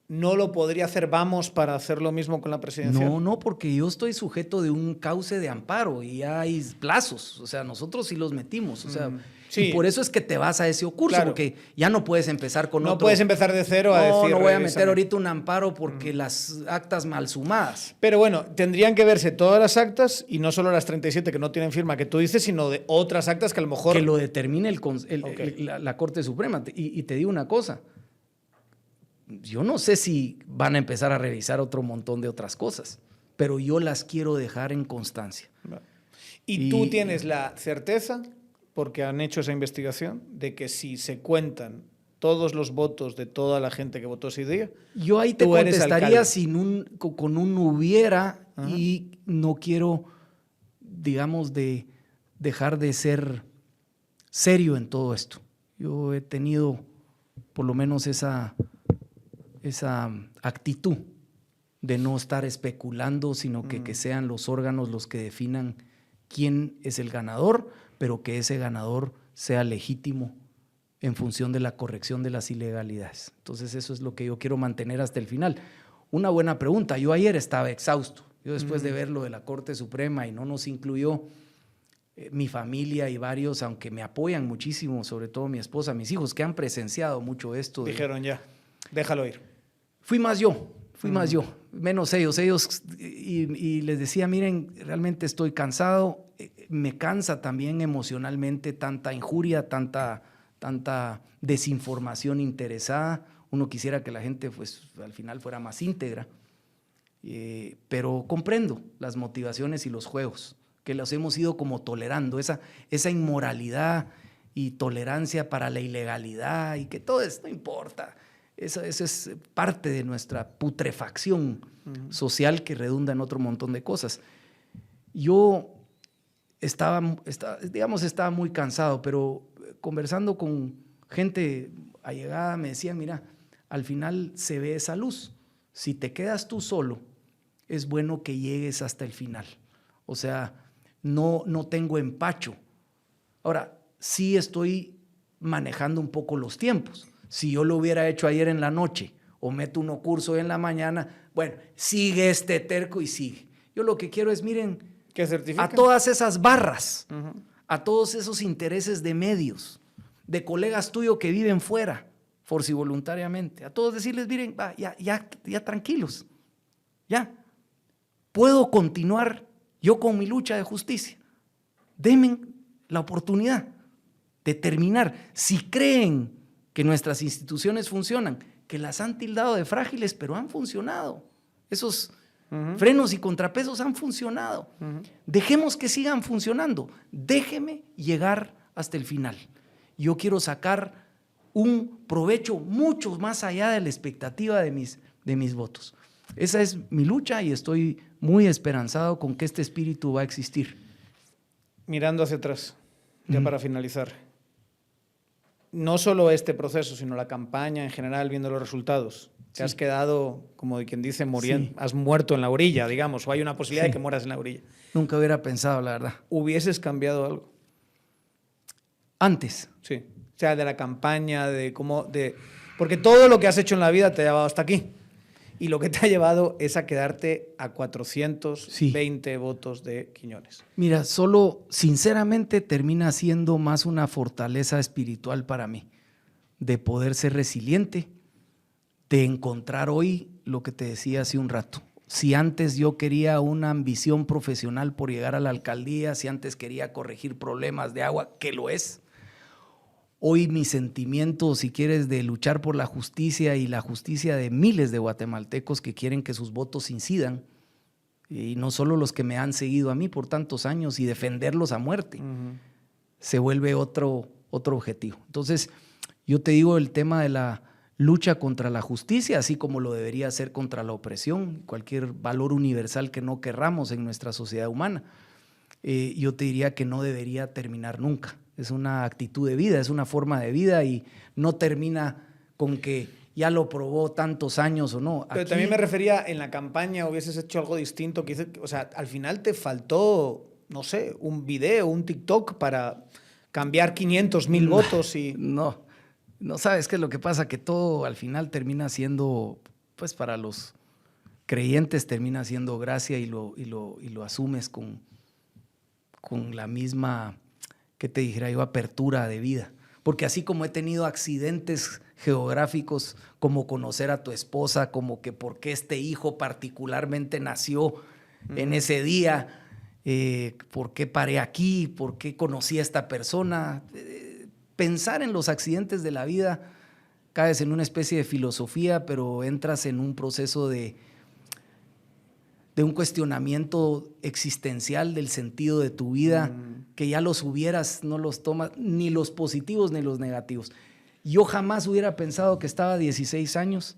¿no lo podría hacer Vamos para hacer lo mismo con la presidencial? No, porque yo estoy sujeto de un cauce de amparo y hay plazos, o sea, nosotros sí los metimos, o sea, sí. Y por eso es que te vas a ese curso, claro, porque ya no puedes empezar con otro. No puedes empezar de cero a decir... No voy a meter ahorita un amparo porque las actas mal sumadas. Pero bueno, tendrían que verse todas las actas y no solo las 37 que no tienen firma que tú dices, sino de otras actas que a lo mejor... Que lo determine la Corte Suprema. Y te digo una cosa, yo no sé si van a empezar a revisar otro montón de otras cosas, pero yo las quiero dejar en constancia. ¿Y tú tienes la certeza, porque han hecho esa investigación, de que si se cuentan todos los votos de toda la gente que votó ese día, yo ahí te contestaría con un hubiera? Ajá. Y no quiero, digamos, dejar de ser serio en todo esto. Yo he tenido por lo menos esa actitud de no estar especulando, sino que sean los órganos los que definan quién es el ganador, pero que ese ganador sea legítimo en función de la corrección de las ilegalidades. Entonces eso es lo que yo quiero mantener hasta el final. Una buena pregunta. Yo ayer estaba exhausto. Yo después de ver lo de la Corte Suprema y no nos incluyó mi familia y varios, aunque me apoyan muchísimo, sobre todo mi esposa, mis hijos, que han presenciado mucho esto. Dijeron ya, déjalo ir. Fui más yo, menos ellos. Y les decía, miren, realmente estoy cansado, me cansa también emocionalmente tanta injuria, tanta desinformación interesada. Uno quisiera que la gente pues, al final fuera más íntegra, pero comprendo las motivaciones y los juegos, que los hemos ido como tolerando, esa inmoralidad y tolerancia para la ilegalidad y que todo esto no importa. Eso es parte de nuestra putrefacción social que redunda en otro montón de cosas. Yo estaba muy cansado, pero conversando con gente allegada me decían, mira, al final se ve esa luz. Si te quedas tú solo, es bueno que llegues hasta el final. O sea, no tengo empacho. Ahora, sí estoy manejando un poco los tiempos. Si yo lo hubiera hecho ayer en la noche o meto uno curso en la mañana, bueno, sigue este terco y sigue. Yo lo que quiero es, miren, a todas esas barras, a todos esos intereses de medios, de colegas tuyos que viven fuera, forcivoluntariamente, a todos decirles, miren, ya tranquilos, ya, puedo continuar yo con mi lucha de justicia. Denme la oportunidad de terminar. Si creen que nuestras instituciones funcionan, que las han tildado de frágiles, pero han funcionado. Esos frenos y contrapesos han funcionado. Dejemos que sigan funcionando. Déjeme llegar hasta el final. Yo quiero sacar un provecho mucho más allá de la expectativa de mis votos. Esa es mi lucha y estoy muy esperanzado con que este espíritu va a existir. Mirando hacia atrás, ya para finalizar, no solo este proceso, sino la campaña en general, viendo los resultados, te has quedado, como de quien dice, muriendo, has muerto en la orilla, digamos, o hay una posibilidad de que mueras en la orilla. Nunca hubiera pensado, la verdad. ¿Hubieses cambiado algo? Antes. Sí. O sea, de la campaña, porque todo lo que has hecho en la vida te ha llevado hasta aquí. Y lo que te ha llevado es a quedarte a 420 votos de Quiñones. Mira, solo sinceramente termina siendo más una fortaleza espiritual para mí, de poder ser resiliente, de encontrar hoy lo que te decía hace un rato. Si antes yo quería una ambición profesional por llegar a la alcaldía, si antes quería corregir problemas de agua, que lo es, hoy mi sentimiento, si quieres, de luchar por la justicia y la justicia de miles de guatemaltecos que quieren que sus votos incidan, y no solo los que me han seguido a mí por tantos años y defenderlos a muerte, se vuelve otro objetivo. Entonces, yo te digo, el tema de la lucha contra la justicia, así como lo debería ser contra la opresión, cualquier valor universal que no querramos en nuestra sociedad humana, yo te diría que no debería terminar nunca. Es una actitud de vida, es una forma de vida y no termina con que ya lo probó tantos años o no. Pero también me refería, en la campaña hubieses hecho algo distinto. O sea, al final te faltó, no sé, un video, un TikTok para cambiar 500,000 votos y... No, sabes qué es lo que pasa, que todo al final termina siendo, pues para los creyentes termina siendo gracia y lo asumes con la misma... ¿qué te dijera yo? Apertura de vida. Porque así como he tenido accidentes geográficos, como conocer a tu esposa, como que por qué este hijo particularmente nació en ese día, por qué paré aquí, por qué conocí a esta persona. Pensar en los accidentes de la vida, caes en una especie de filosofía, pero entras en un proceso de un cuestionamiento existencial del sentido de tu vida, que ya los hubieras, no los tomas, ni los positivos ni los negativos. Yo jamás hubiera pensado que estaba a 16 años.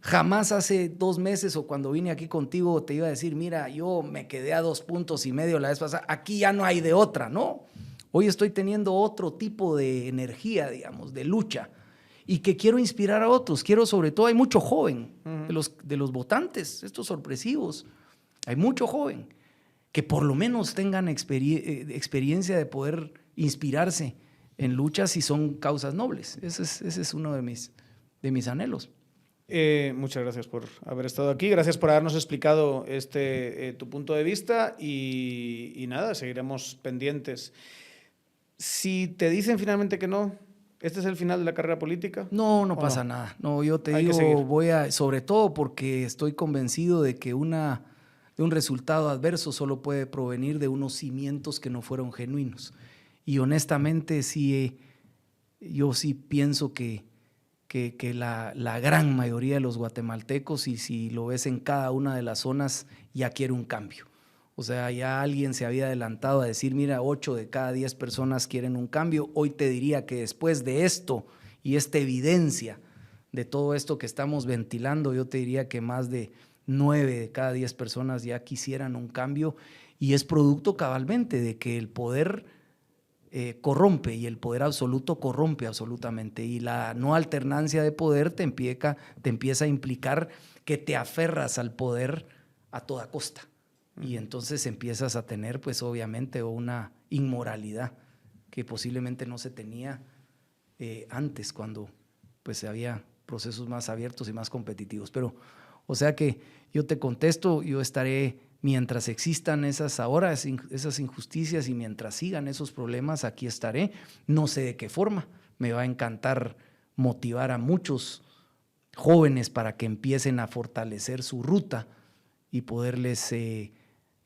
Jamás hace 2 meses o cuando vine aquí contigo te iba a decir, mira, yo me quedé a 2,5 puntos la vez pasada, aquí ya no hay de otra, ¿no? Hoy estoy teniendo otro tipo de energía, digamos, de lucha. Y que quiero inspirar a otros. Quiero, sobre todo, hay mucho joven de los votantes, estos sorpresivos. Hay mucho joven que por lo menos tengan experiencia de poder inspirarse en luchas si son causas nobles. Ese es uno de mis anhelos. Muchas gracias por haber estado aquí. Gracias por habernos explicado tu punto de vista y nada, seguiremos pendientes. Si te dicen finalmente que no, ¿este es el final de la carrera política? No pasa nada. No, yo te digo, sobre todo porque estoy convencido de que de un resultado adverso solo puede provenir de unos cimientos que no fueron genuinos. Y honestamente yo sí pienso que la gran mayoría de los guatemaltecos, y si lo ves en cada una de las zonas, ya quiere un cambio. O sea, ya alguien se había adelantado a decir, mira, 8 de cada 10 personas quieren un cambio. Hoy te diría que después de esto y esta evidencia de todo esto que estamos ventilando, yo te diría que más de 9 de cada 10 personas ya quisieran un cambio, y es producto cabalmente de que el poder corrompe, y el poder absoluto corrompe absolutamente, y la no alternancia de poder te empieza a implicar que te aferras al poder a toda costa. Y entonces empiezas a tener, pues obviamente, una inmoralidad que posiblemente no se tenía antes, cuando pues había procesos más abiertos y más competitivos. Pero, o sea que yo te contesto, yo estaré, mientras existan esas injusticias y mientras sigan esos problemas, aquí estaré. No sé de qué forma. Me va a encantar motivar a muchos jóvenes para que empiecen a fortalecer su ruta y poderles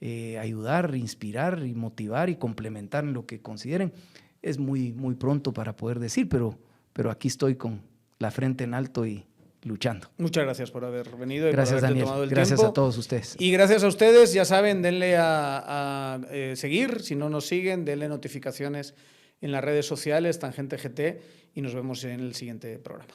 ayudar, inspirar y motivar y complementar en lo que consideren. Es muy, muy pronto para poder decir, pero aquí estoy con la frente en alto y luchando. Muchas gracias por haber venido y gracias, por haberte Daniel. tomado el gracias tiempo. A todos ustedes. Y gracias a ustedes, ya saben, denle a seguir. Si no nos siguen, denle notificaciones en las redes sociales, Tangente GT, y nos vemos en el siguiente programa.